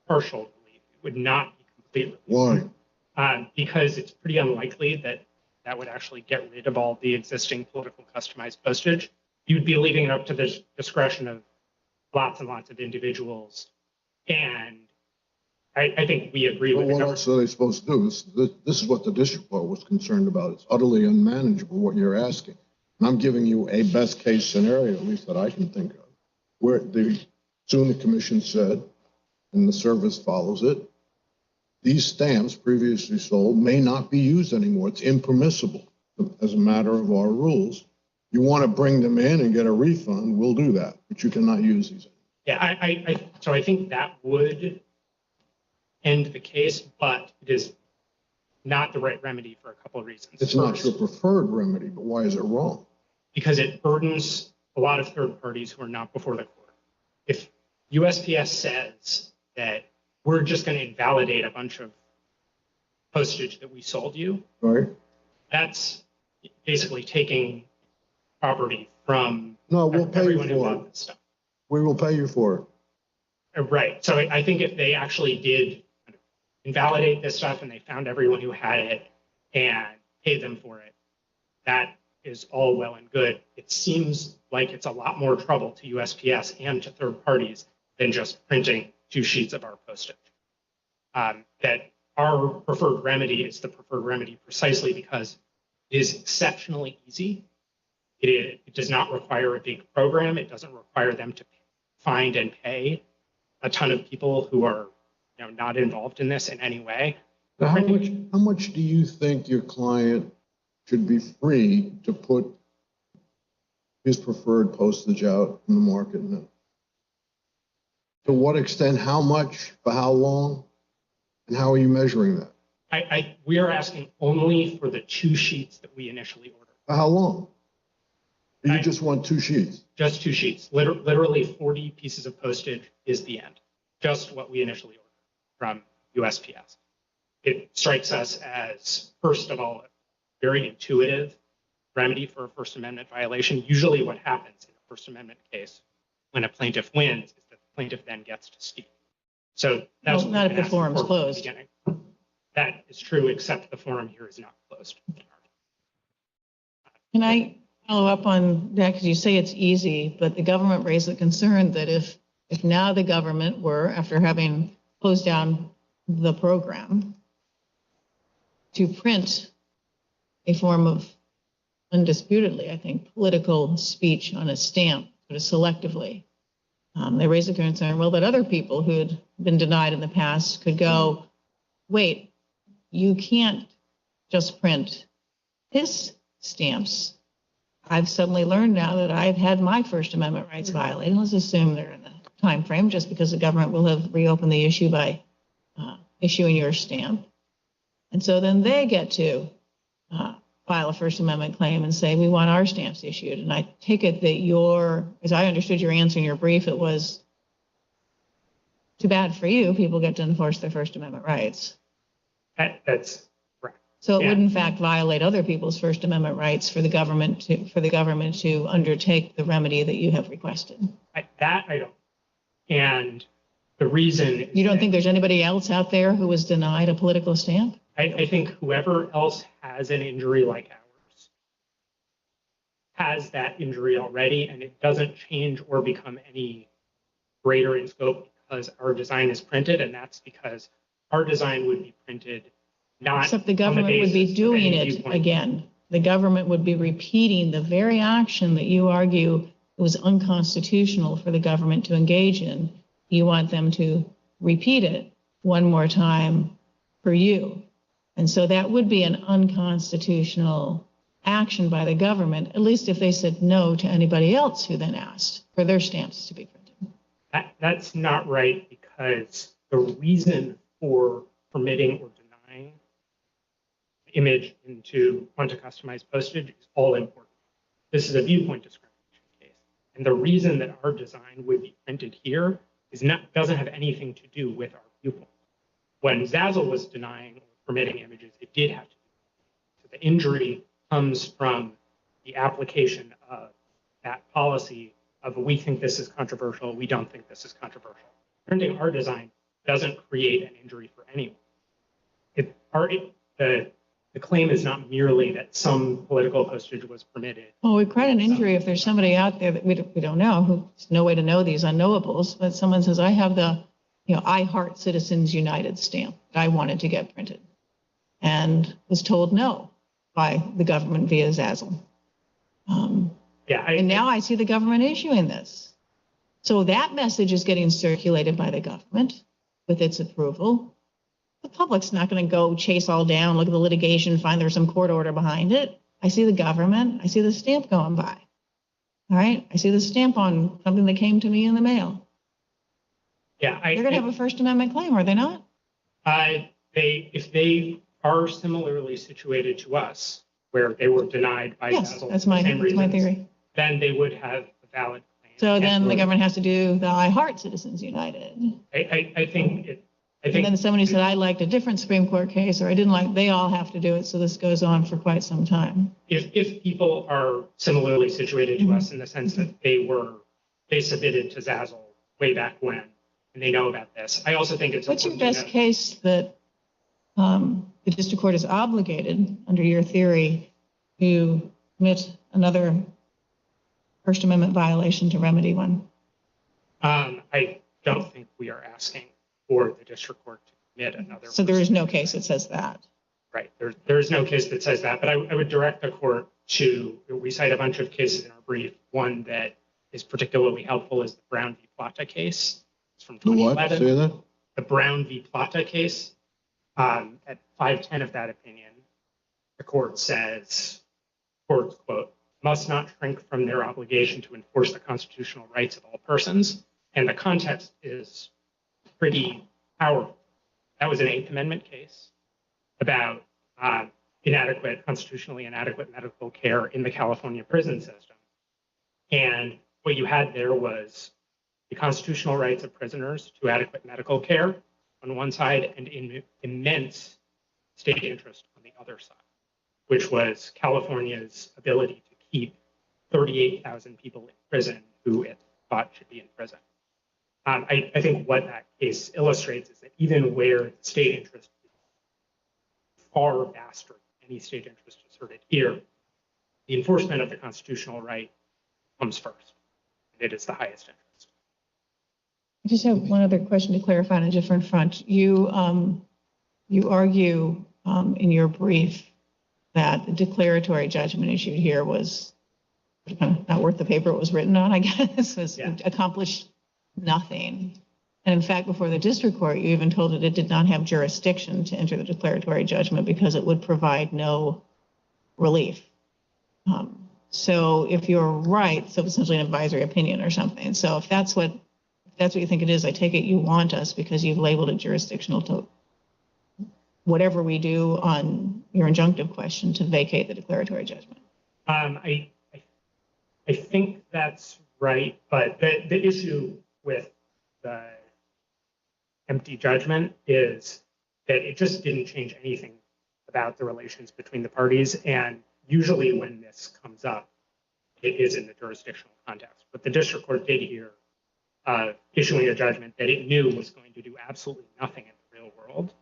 partial relief. It would not be complete relief. Why? Because it's pretty unlikely that would actually get rid of all the existing political customized postage. You'd be leaving it up to the discretion of lots and lots of individuals. And I think we agree with what else are they supposed to do? This is what the district court was concerned about. It's utterly unmanageable what you're asking. And I'm giving you a best case scenario, at least that I can think of, where the commission said, and the service follows it, these stamps previously sold may not be used anymore. It's impermissible as a matter of our rules. You want to bring them in and get a refund, we'll do that, but you cannot use these. Yeah, so I think that would end the case, but it is not the right remedy for a couple of reasons. It's not your preferred remedy, but why is it wrong? Because it burdens a lot of third parties who are not before the court. If USPS says that we're just going to invalidate a bunch of postage that we sold you, Right? that's basically taking property from No, we'll pay you everyone who for bought it. this stuff. We will pay you for it. Right. So I think if they actually did invalidate this stuff and they found everyone who had it and paid them for it, that is all well and good. It seems like it's a lot more trouble to USPS and to third parties than just printing 2 sheets of our postage. That our preferred remedy is the preferred remedy precisely because it is exceptionally easy. It does not require a big program. It doesn't require them to find and pay a ton of people who are not involved in this in any way. Now, how much do you think your client should be free to put his preferred postage out in the market now? To what extent, how much, for how long, and how are you measuring that? We are asking only for the 2 sheets that we initially ordered. For how long? You just want 2 sheets? Just 2 sheets. Literally 40 pieces of postage is the end. Just what we initially ordered from USPS. It strikes us as, first of all, a very intuitive remedy for a First Amendment violation. Usually what happens in a First Amendment case when a plaintiff wins is that the plaintiff then gets to speak. So that's not if the forum's closed. That is true, except the forum here is not closed. Can I follow up on that? Because you say it's easy, but the government raised the concern that if now the government were, after having closed down the program, to print a form of undisputedly, I think, political speech on a stamp, sort of selectively, they raised the concern, well, that other people who had been denied in the past could go, wait, you can't just print his stamps. I've suddenly learned now that I've had my First Amendment rights violated. Let's assume they're in the time frame, just because the government will have reopened the issue by issuing your stamp. And so then they get to file a First Amendment claim and say, we want our stamps issued. And I take it that as I understood your answer in your brief, it was too bad for you. People get to enforce their First Amendment rights. That's correct. So it would in fact violate other people's First Amendment rights for the government to undertake the remedy that you have requested. That I don't. And the reason you don't think there's anybody else out there who was denied a political stamp? I think whoever else has an injury like ours has that injury already, and it doesn't change or become any greater in scope because our design is printed, and that's because our design would be printed not. Except the government would be doing it again. The government would be repeating the very action that you argue it was unconstitutional for the government to engage in. You want them to repeat it one more time for you. And so that would be an unconstitutional action by the government, at least if they said no to anybody else who then asked for their stamps to be printed. That's not right, because the reason for permitting or denying image onto customized postage is all important. This is a viewpoint discrimination case. And the reason that our design would be printed here doesn't have anything to do with our viewpoint. When Zazzle was denying or permitting images, it did have to do. So the injury comes from the application of that policy of we think this is controversial, we don't think this is controversial. Printing our design doesn't create an injury for anyone. The claim is not merely that some political postage was permitted. Well, we create an injury if there's somebody out there that we don't know, who's no way to know these unknowables, but someone says, I have the I Heart Citizens United stamp that I wanted to get printed and was told no by the government via Zazzle. And now I see the government issuing this. So that message is getting circulated by the government with its approval. The public's not going to go chase all down, look at the litigation, find there's some court order behind it. I see the government. I see the stamp going by. All right. I see the stamp on something that came to me in the mail. Yeah, They're going to have a First Amendment claim, are they not? If they are similarly situated to us, where they were denied by Yes, Lasalle that's for the my same reasons, theory. then they would have a valid claim. So then the government has to do the I Heart Citizens United. I think And then somebody said, I liked a different Supreme Court case, or I didn't like, they all have to do it. So this goes on for quite some time. if people are similarly situated to us in the sense that they submitted to Zazzle way back when, and they know about this, I also think it's What's your important to best know- case that the district court is obligated, under your theory, to commit another First Amendment violation to remedy one? I don't think we are asking for the district court to commit another. So there is no case that says that. Right. There is no case that says that, but I would direct the court to, we cite a bunch of cases in our brief. One that is particularly helpful is the Brown v. Plata case. It's from The what? 2011. Say that? The Brown v. Plata case. At 510 of that opinion, the court says, courts, quote, must not shrink from their obligation to enforce the constitutional rights of all persons. And the context is pretty powerful. That was an Eighth Amendment case about constitutionally inadequate medical care in the California prison system. And what you had there was the constitutional rights of prisoners to adequate medical care on one side and immense state interest on the other side, which was California's ability to keep 38,000 people in prison who it thought should be in prison. I think what that case illustrates is that even where the state interest is far vaster than any state interest asserted here, the enforcement of the constitutional right comes first. It is the highest interest. I just have one other question to clarify on a different front. You argue in your brief that the declaratory judgment issued here was not worth the paper it was written on, I guess, accomplished nothing. And in fact, before the district court, you even told it did not have jurisdiction to enter the declaratory judgment because it would provide no relief. So if you're right, so essentially an advisory opinion or something. So if that's what you think it is, I take it you want us, because you've labeled it jurisdictional, to whatever we do on your injunctive question, to vacate the declaratory judgment. I think that's right, but the issue with the empty judgment is that it just didn't change anything about the relations between the parties. And usually when this comes up, it is in the jurisdictional context. But the district court did here issuing a judgment that it knew was going to do absolutely nothing in the real world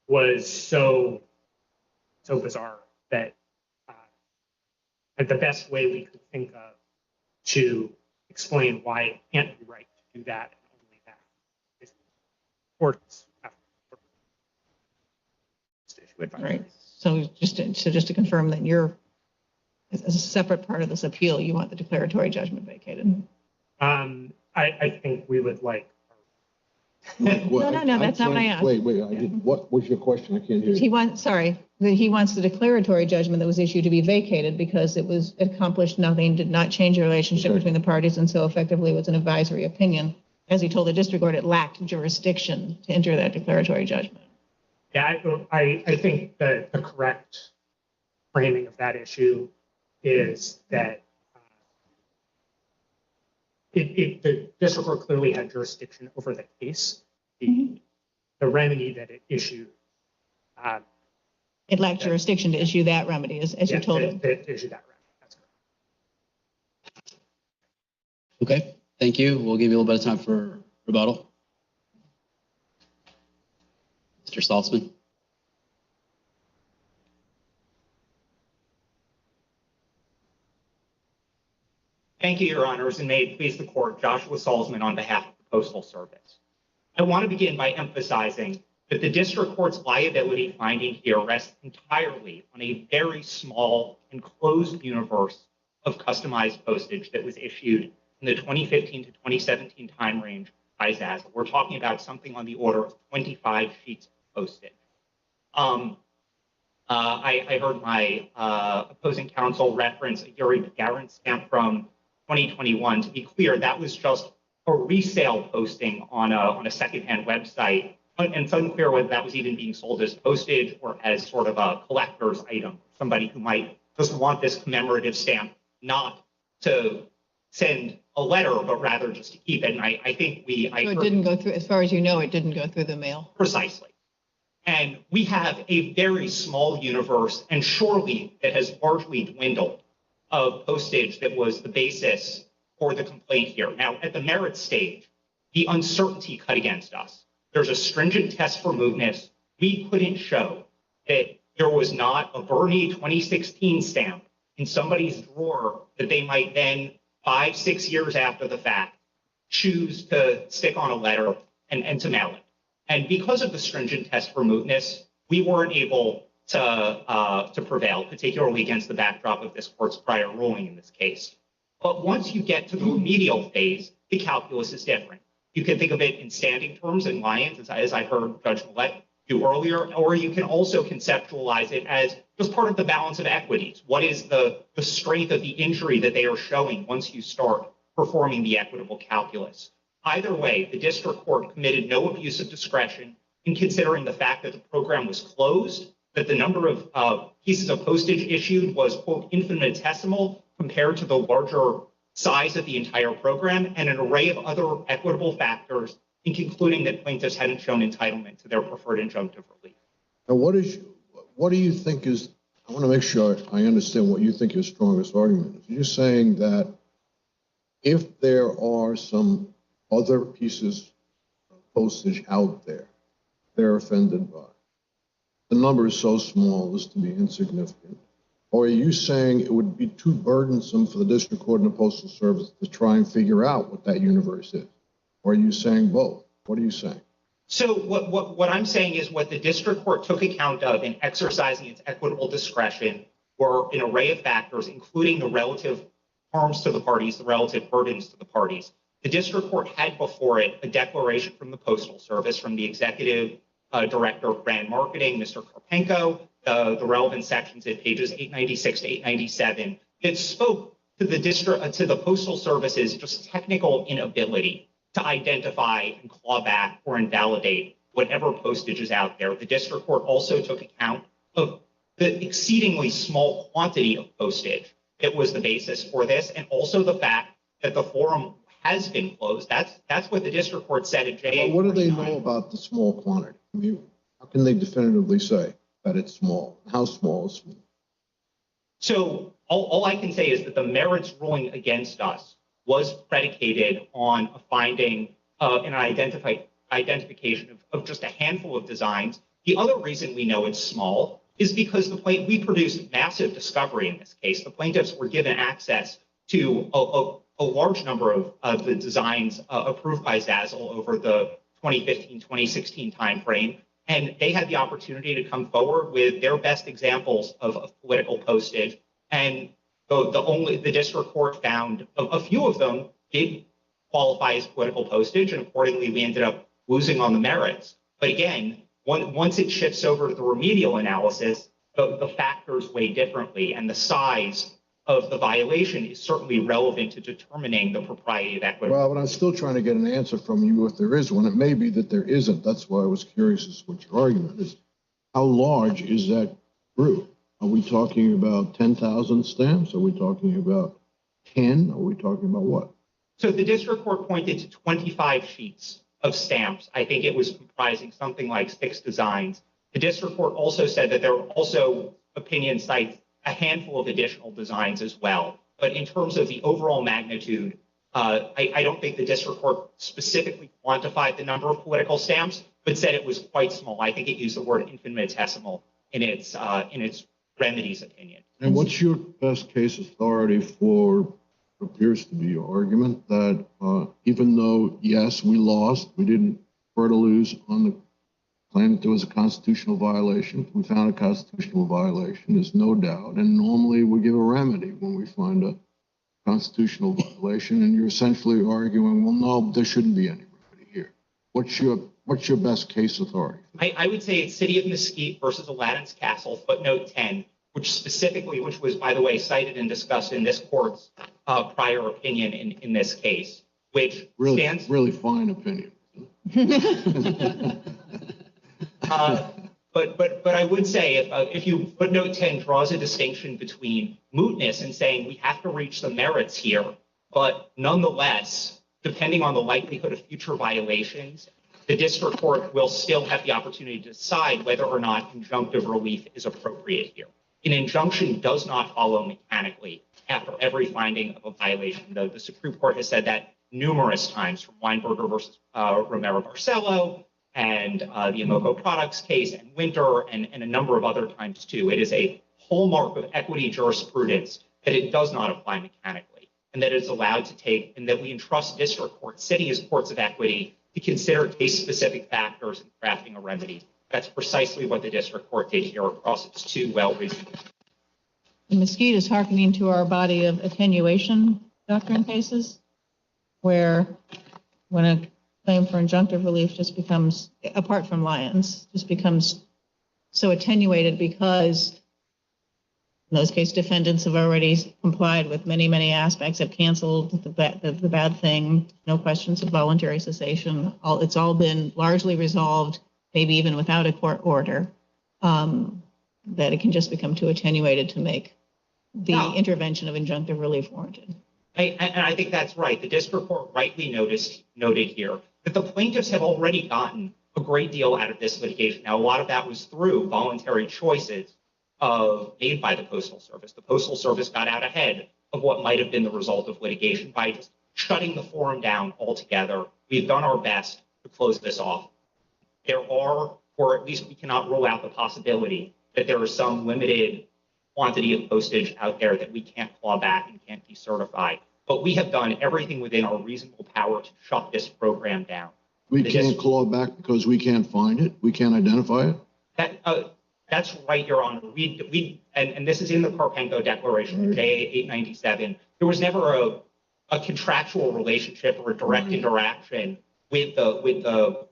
was so bizarre that the best way we could think of to explain why it can't be right to do that and only that is courts have to issue advisory. Right. So just to confirm that you're, as a separate part of this appeal, you want the declaratory judgment vacated. I think we would like. No, that's not what I asked. Wait, what was your question? I can't hear you. He wants the declaratory judgment that was issued to be vacated because it accomplished nothing, did not change the relationship between the parties, and so effectively was an advisory opinion. As he told the district court, it lacked jurisdiction to enter that declaratory judgment. Yeah, I think that the correct framing of that issue is that the district court clearly had jurisdiction over the case. The remedy that it issued. It lacked jurisdiction to issue that remedy, as you told him. To issue that remedy. That's correct. Okay, thank you. We'll give you a little bit of time for rebuttal. Mr. Saltzman. Thank you, Your Honors, and may it please the court, Joshua Salzman on behalf of the Postal Service. I want to begin by emphasizing that the district court's liability finding here rests entirely on a very small and closed universe of customized postage that was issued in the 2015 to 2017 time range by Zazzle. We're talking about something on the order of 25 sheets of postage. I heard my opposing counsel reference a Yuri Gagarin stamp from 2021. To be clear, that was just a resale posting on a secondhand website. And it's unclear whether that was even being sold as postage or as sort of a collector's item. Somebody who might just want this commemorative stamp, not to send a letter, but rather just to keep it. And I think So it didn't go through, as far as you know, it didn't go through the mail. Precisely. And we have a very small universe, and surely that has largely dwindled, of postage that was the basis for the complaint here. Now, at the merits stage, the uncertainty cut against us. There's a stringent test for mootness. We couldn't show that there was not a Bernie 2016 stamp in somebody's drawer that they might then 5-6 years after the fact choose to stick on a letter and to mail it. And because of the stringent test for mootness, we weren't able to prevail, particularly against the backdrop of this court's prior ruling in this case. But once you get to the remedial phase, the calculus is different. You can think of it in standing terms in Lyons, as I heard Judge Millett do earlier, or you can also conceptualize it as just part of the balance of equities. What is the strength of the injury that they are showing once you start performing the equitable calculus? Either way, the district court committed no abuse of discretion in considering the fact that the program was closed, that the number of pieces of postage issued was, quote, infinitesimal compared to the larger size of the entire program, and an array of other equitable factors in concluding that plaintiffs hadn't shown entitlement to their preferred injunctive relief. Now, what do you think is, I want to make sure I understand what you think your strongest argument is. You're saying that if there are some other pieces of postage out there they're offended by, the number is so small as to be insignificant? Or are you saying it would be too burdensome for the district court and the postal service to try and figure out what that universe is? Or are you saying both? What are you saying? So what I'm saying is what the district court took account of in exercising its equitable discretion were an array of factors, including the relative harms to the parties, the relative burdens to the parties. The district court had before it a declaration from the Postal Service, from the executive director of brand marketing, Mr. Karpenko, the relevant sections at pages 896 to 897, that spoke to the Postal Service's just technical inability to identify and claw back or invalidate whatever postage is out there. The district court also took account of the exceedingly small quantity of postage that was the basis for this, and also the fact that the forum has been closed. That's what the district court said at JA. What do they know about the small quantity? I mean, how can they definitively say that it's small? How small is small? So all I can say is that the merits ruling against us was predicated on a finding and identification of just a handful of designs. The other reason we know it's small is because we produced massive discovery in this case. The plaintiffs were given access to a large number of the designs approved by Zazzle over the 2015-2016 timeframe, and they had the opportunity to come forward with their best examples of political postage. And the district court found a few of them did qualify as political postage, and accordingly we ended up losing on the merits. But again, once it shifts over to the remedial analysis, the factors weigh differently, and the size of the violation is certainly relevant to determining the propriety of equity. Well, but I'm still trying to get an answer from you if there is one. It may be that there isn't. That's why I was curious as to what your argument is. How large is that group? Are we talking about 10,000 stamps? Are we talking about 10? Are we talking about what? So the district court pointed to 25 sheets of stamps. I think it was comprising something like 6 designs. The district court also said that there were also opinion sites, a handful of additional designs as well. But in terms of the overall magnitude, I don't think the district court specifically quantified the number of political stamps, but said it was quite small. I think it used the word infinitesimal in its remedies opinion. And what's your best case authority for what appears to be your argument that even though, yes, we lost, we didn't prefer to lose on the claim that there was a constitutional violation. We found a constitutional violation, there's no doubt. And normally we give a remedy when we find a constitutional violation, and you're essentially arguing, well, no, there shouldn't be any remedy here. What's your best case authority? I would say it's City of Mesquite versus Aladdin's Castle, footnote 10, which was, by the way, cited and discussed in this court's prior opinion in this case, which stands... Really fine opinion. But I would say if you footnote 10 draws a distinction between mootness and saying we have to reach the merits here, but nonetheless, depending on the likelihood of future violations, the district court will still have the opportunity to decide whether or not injunctive relief is appropriate here. An injunction does not follow mechanically after every finding of a violation. The Supreme Court has said that numerous times, from Weinberger versus Romero-Barcelo, and the Amoco Products case, and Winter, and a number of other times too. It is a hallmark of equity jurisprudence that it does not apply mechanically, and that it's allowed to take, and that we entrust district courts, sitting as courts of equity, to consider case-specific factors in crafting a remedy. That's precisely what the district court did here across its two well-reasoned. Mesquite is hearkening to our body of attenuation doctrine cases, where when a claim for injunctive relief just becomes, apart from Lyons, just becomes so attenuated because in those cases defendants have already complied with many, many aspects, have canceled the bad thing, no questions of voluntary cessation. It's all been largely resolved, maybe even without a court order, that it can just become too attenuated to make the intervention of injunctive relief warranted. And I think that's right. The district court rightly noted here that the plaintiffs have already gotten a great deal out of this litigation. Now, a lot of that was through voluntary choices made by the Postal Service. The Postal Service got out ahead of what might have been the result of litigation by just shutting the forum down altogether. We've done our best to close this off. There are, or at least we cannot rule out the possibility that there is some limited quantity of postage out there that we can't claw back and can't decertify. But we have done everything within our reasonable power to shut this program down. We can't claw back because we can't find it? We can't identify it? That's right, Your Honor. And this is in the Carpenco Declaration, JA 897. There was never a contractual relationship or a direct interaction with the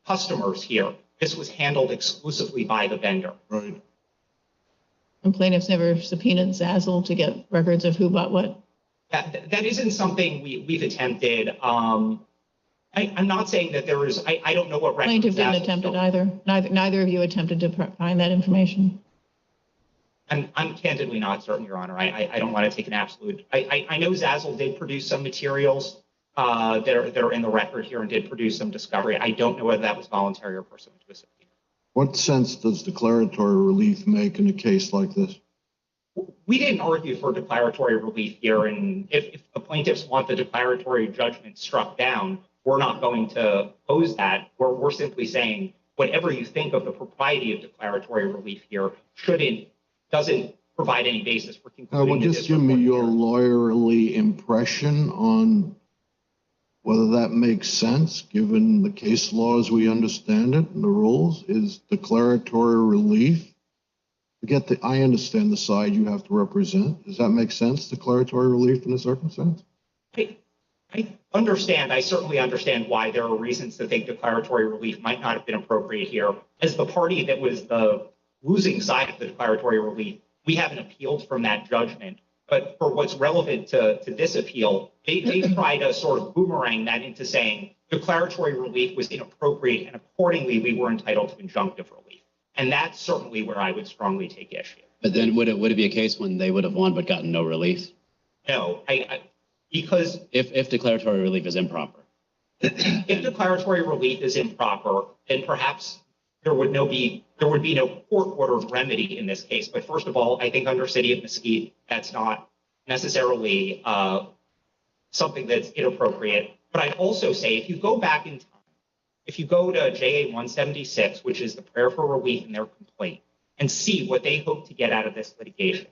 customers here. This was handled exclusively by the vendor. Right. And plaintiffs never subpoenaed Zazzle to get records of who bought what? That isn't something we've attempted. I'm not saying that there is, I don't know what records. Plaintiff didn't attempt it either. Neither of you attempted to find that information. I'm candidly not certain, Your Honor. I don't want to take an absolute. I know Zazzle did produce some materials that are in the record here and did produce some discovery. I don't know whether that was voluntary or pursuant to a subpoena. What sense does declaratory relief make in a case like this? We didn't argue for declaratory relief here, and if the plaintiffs want the declaratory judgment struck down, we're not going to oppose that. We're simply saying whatever you think of the propriety of declaratory relief here doesn't provide any basis for concluding. Well, just give me your lawyerly impression on whether that makes sense, given the case law as we understand it and the rules. Is declaratory relief? I understand the side you have to represent. Does that make sense, declaratory relief in a circumstance? I understand. I certainly understand why there are reasons to think declaratory relief might not have been appropriate here. As the party that was the losing side of the declaratory relief, we haven't appealed from that judgment. But for what's relevant to this appeal, they try to sort of boomerang that into saying declaratory relief was inappropriate, and accordingly, we were entitled to injunctive relief. And that's certainly where I would strongly take issue. But then would it be a case when they would have won but gotten no relief? No, because if declaratory relief is improper. If declaratory relief is improper, then perhaps there would be no court-ordered remedy in this case. But first of all, I think under City of Mesquite, that's not necessarily something that's inappropriate. But I'd also say if you go back in time, if you go to JA 176, which is the prayer for relief in their complaint, and see what they hope to get out of this litigation,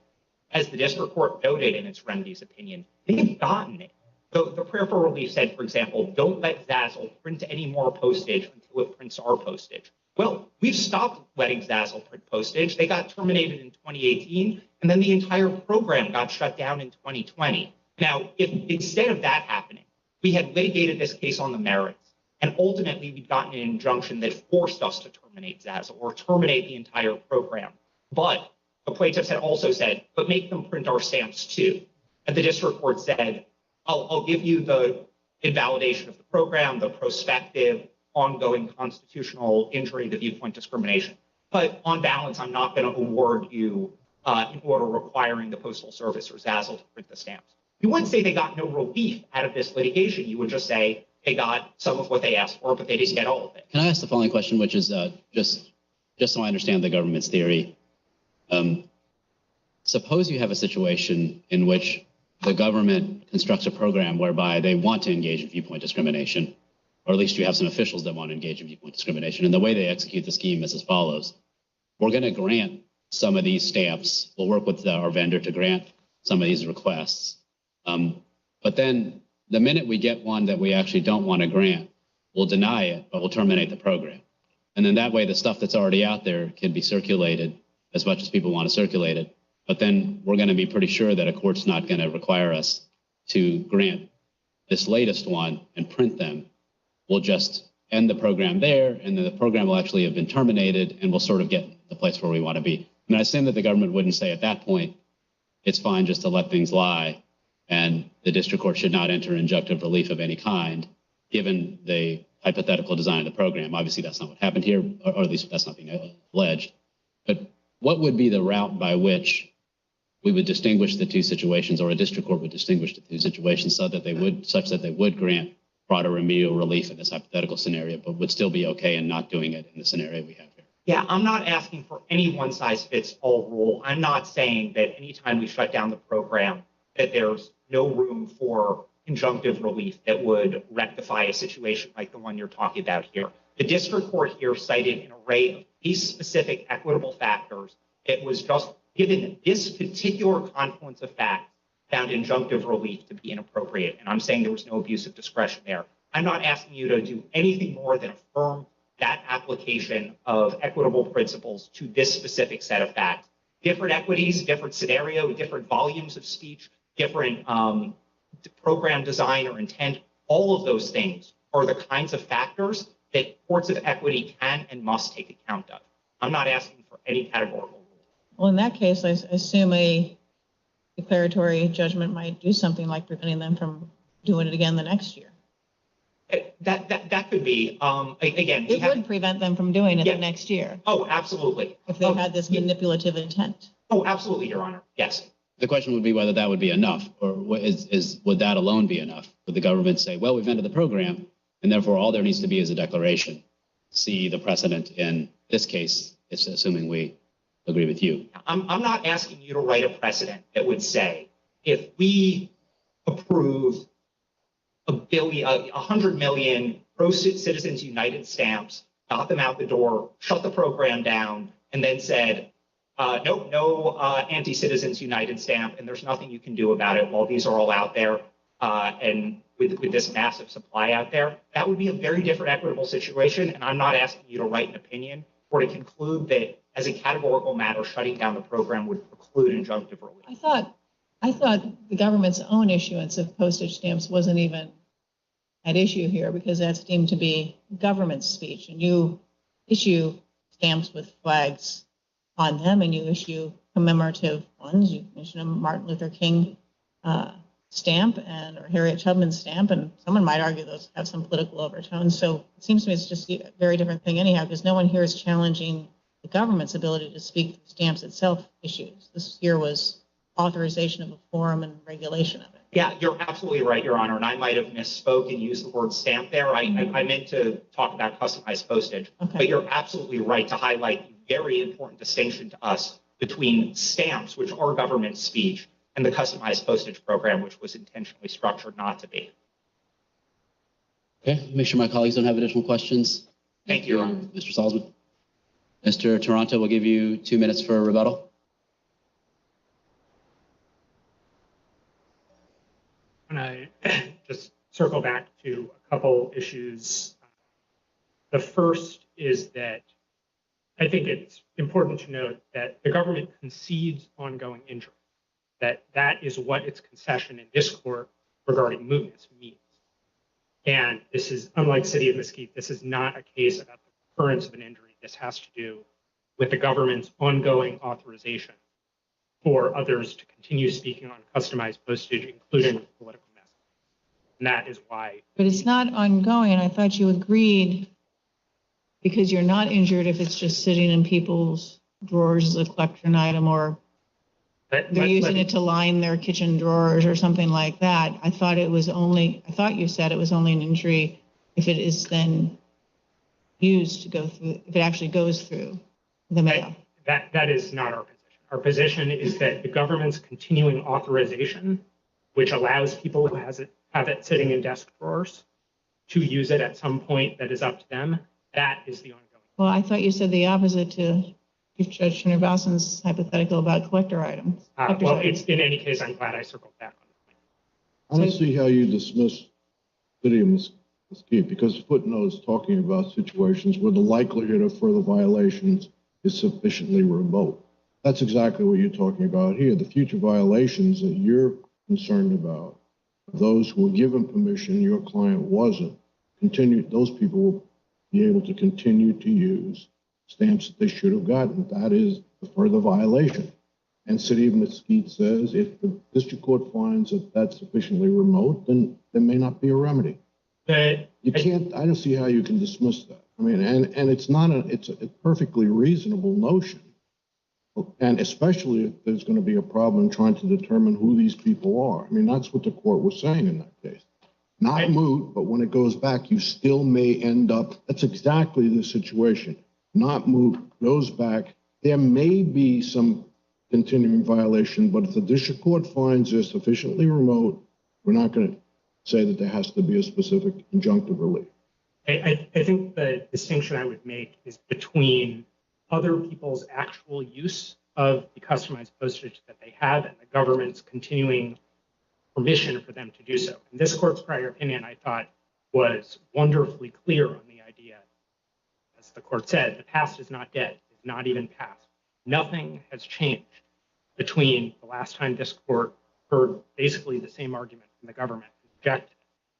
as the district court noted in its remedies opinion, they've gotten it. The prayer for relief said, for example, don't let Zazzle print any more postage until it prints our postage. Well, we've stopped letting Zazzle print postage. They got terminated in 2018, and then the entire program got shut down in 2020. Now, if instead of that happening, we had litigated this case on the merits, and ultimately we'd gotten an injunction that forced us to terminate Zazzle or terminate the entire program. But the plaintiffs had also said, but make them print our stamps too. And the district court said, I'll give you the invalidation of the program, the prospective, ongoing constitutional injury, the viewpoint discrimination. But on balance, I'm not going to award you an order requiring the Postal Service or Zazzle to print the stamps. You wouldn't say they got no relief out of this litigation. You would just say they got some of what they asked for, but they didn't get all of it. Can I ask the following question, which is just so I understand the government's theory? Suppose you have a situation in which the government constructs a program whereby they want to engage in viewpoint discrimination, or at least you have some officials that want to engage in viewpoint discrimination. And the way they execute the scheme is as follows. We're going to grant some of these stamps. We'll work with our vendor to grant some of these requests. But then the minute we get one that we actually don't want to grant, we'll deny it, but we'll terminate the program. And then that way the stuff that's already out there can be circulated as much as people want to circulate it. But then we're going to be pretty sure that a court's not going to require us to grant this latest one and print them. We'll just end the program there, and then the program will actually have been terminated, and we'll sort of get the place where we want to be. And I assume that the government wouldn't say at that point, it's fine just to let things lie, and the district court should not enter injunctive relief of any kind, given the hypothetical design of the program. Obviously, that's not what happened here, or at least that's not being alleged. But what would be the route by which we would distinguish the two situations, or a district court would distinguish the two situations such that they would grant broader remedial relief in this hypothetical scenario, but would still be okay in not doing it in the scenario we have here? Yeah, I'm not asking for any one-size-fits-all rule. I'm not saying that anytime we shut down the program, that there's no room for injunctive relief that would rectify a situation like the one you're talking about here. The district court here cited an array of case-specific equitable factors. It was just given this particular confluence of facts found injunctive relief to be inappropriate. And I'm saying there was no abuse of discretion there. I'm not asking you to do anything more than affirm that application of equitable principles to this specific set of facts. Different equities, different scenario, different volumes of speech, different program design or intent, all of those things are the kinds of factors that courts of equity can and must take account of. I'm not asking for any categorical rule. Well, in that case, I assume a declaratory judgment might do something like preventing them from doing it again the next year. That could be. Again, it would prevent them from doing it the next year. Oh, absolutely. If they had this manipulative intent. Oh, absolutely, Your Honor. Yes. The question would be whether that would be enough, or would that alone be enough? Would the government say, well, we've ended the program, and therefore all there needs to be is a declaration? See the precedent in this case, it's assuming we agree with you. I'm not asking you to write a precedent that would say, if we approve 100 million pro-Citizens United stamps, got them out the door, shut the program down, and then said, nope, no anti-Citizens United stamp, and there's nothing you can do about it while these are all out there, and with this massive supply out there, that would be a very different equitable situation, and I'm not asking you to write an opinion or to conclude that as a categorical matter, shutting down the program would preclude injunctive relief. I thought the government's own issuance of postage stamps wasn't even at issue here, because that's deemed to be government speech, and you issue stamps with flags on them, and you issue commemorative ones. You issue a Martin Luther King stamp or Harriet Tubman stamp, and someone might argue those have some political overtones. So it seems to me it's just a very different thing anyhow, because no one here is challenging the government's ability to speak to stamps itself issues. This here was authorization of a forum and regulation of it. Yeah, you're absolutely right, Your Honor, and I might have misspoke and used the word stamp there. I meant to talk about customized postage, okay. But you're absolutely right to highlight the very important distinction to us between stamps, which are government speech, and the customized postage program, which was intentionally structured not to be. Okay, make sure my colleagues don't have additional questions. Thank you, Your Honor. Mr. Salzman. Mr. Toronto, we'll give you 2 minutes for a rebuttal. And I just circle back to a couple issues. The first is that I think it's important to note that the government concedes ongoing injury. that is what its concession in this court regarding mootness means. And this is, unlike City of Mesquite, this is not a case about the occurrence of an injury. This has to do with the government's ongoing authorization for others to continue speaking on customized postage, including political message. And that is why. But it's not ongoing, and I thought you agreed because you're not injured if it's just sitting in people's drawers as a collection item, or they're using it to line their kitchen drawers or something like that. I thought you said it was only an injury if it is then used to go through, if it actually goes through the mail. That is not our position. Our position is that the government's continuing authorization, which allows people who have it sitting in desk drawers to use it at some point that is up to them, that is the ongoing. Well, I thought you said the opposite to Chief Judge Srinivasan's hypothetical about collector items. Well, it's, in any case, I'm glad I circled back on the point. I don't see how you dismiss City of Mesquite, because footnote is talking about situations where the likelihood of further violations is sufficiently remote. That's exactly what you're talking about here. The future violations that you're concerned about, those who were given permission, your client wasn't, those people will be able to continue to use stamps that they should have gotten. That is the further violation. And City of Mesquite says if the district court finds that that's sufficiently remote, then there may not be a remedy. I don't see how you can dismiss that. I mean, and it's a perfectly reasonable notion. And especially if there's going to be a problem trying to determine who these people are. I mean, that's what the court was saying in that case. Not moot, but when it goes back, you still may end up, that's exactly the situation. Not moot, goes back. There may be some continuing violation, but if the district court finds they're sufficiently remote, we're not going to say that there has to be a specific injunctive relief. I think the distinction I would make is between other people's actual use of the customized postage that they have and the government's continuing permission for them to do so. And this court's prior opinion, I thought, was wonderfully clear on the idea. As the court said, the past is not dead, it's not even past. Nothing has changed between the last time this court heard basically the same argument from the government and rejected it.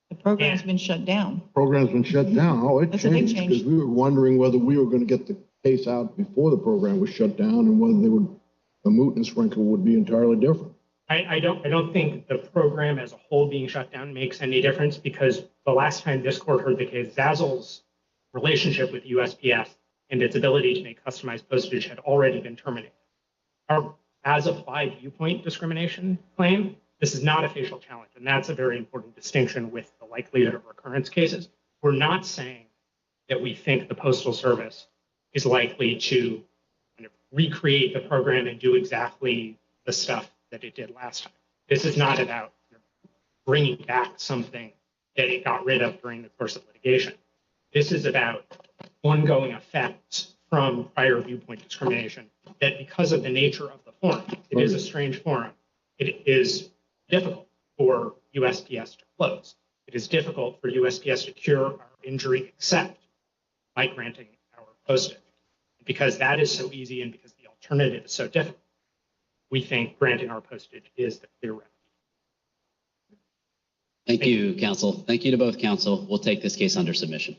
The program's been shut down. Program's been shut down. Oh, it That's a big changed change. because we were wondering whether we were going to get the case out before the program was shut down and whether the mootness wrinkle would be entirely different. I don't think the program as a whole being shut down makes any difference, because the last time this court heard the case, Zazzle's relationship with USPS and its ability to make customized postage had already been terminated. Our as applied viewpoint discrimination claim, this is not a facial challenge, and that's a very important distinction with the likelihood of recurrence cases. We're not saying that we think the Postal Service is likely to kind of recreate the program and do exactly the stuff that it did last time. This is not about bringing back something that it got rid of during the course of litigation. This is about ongoing effects from prior viewpoint discrimination that, because of the nature of the forum, it is a strange forum, it is difficult for USPS to close. It is difficult for USPS to cure our injury except by granting our postage. Because that is so easy and because the alternative is so difficult, we think granting our postage is the clear remedy. Thank you, counsel. Thank you to both counsel. We'll take this case under submission.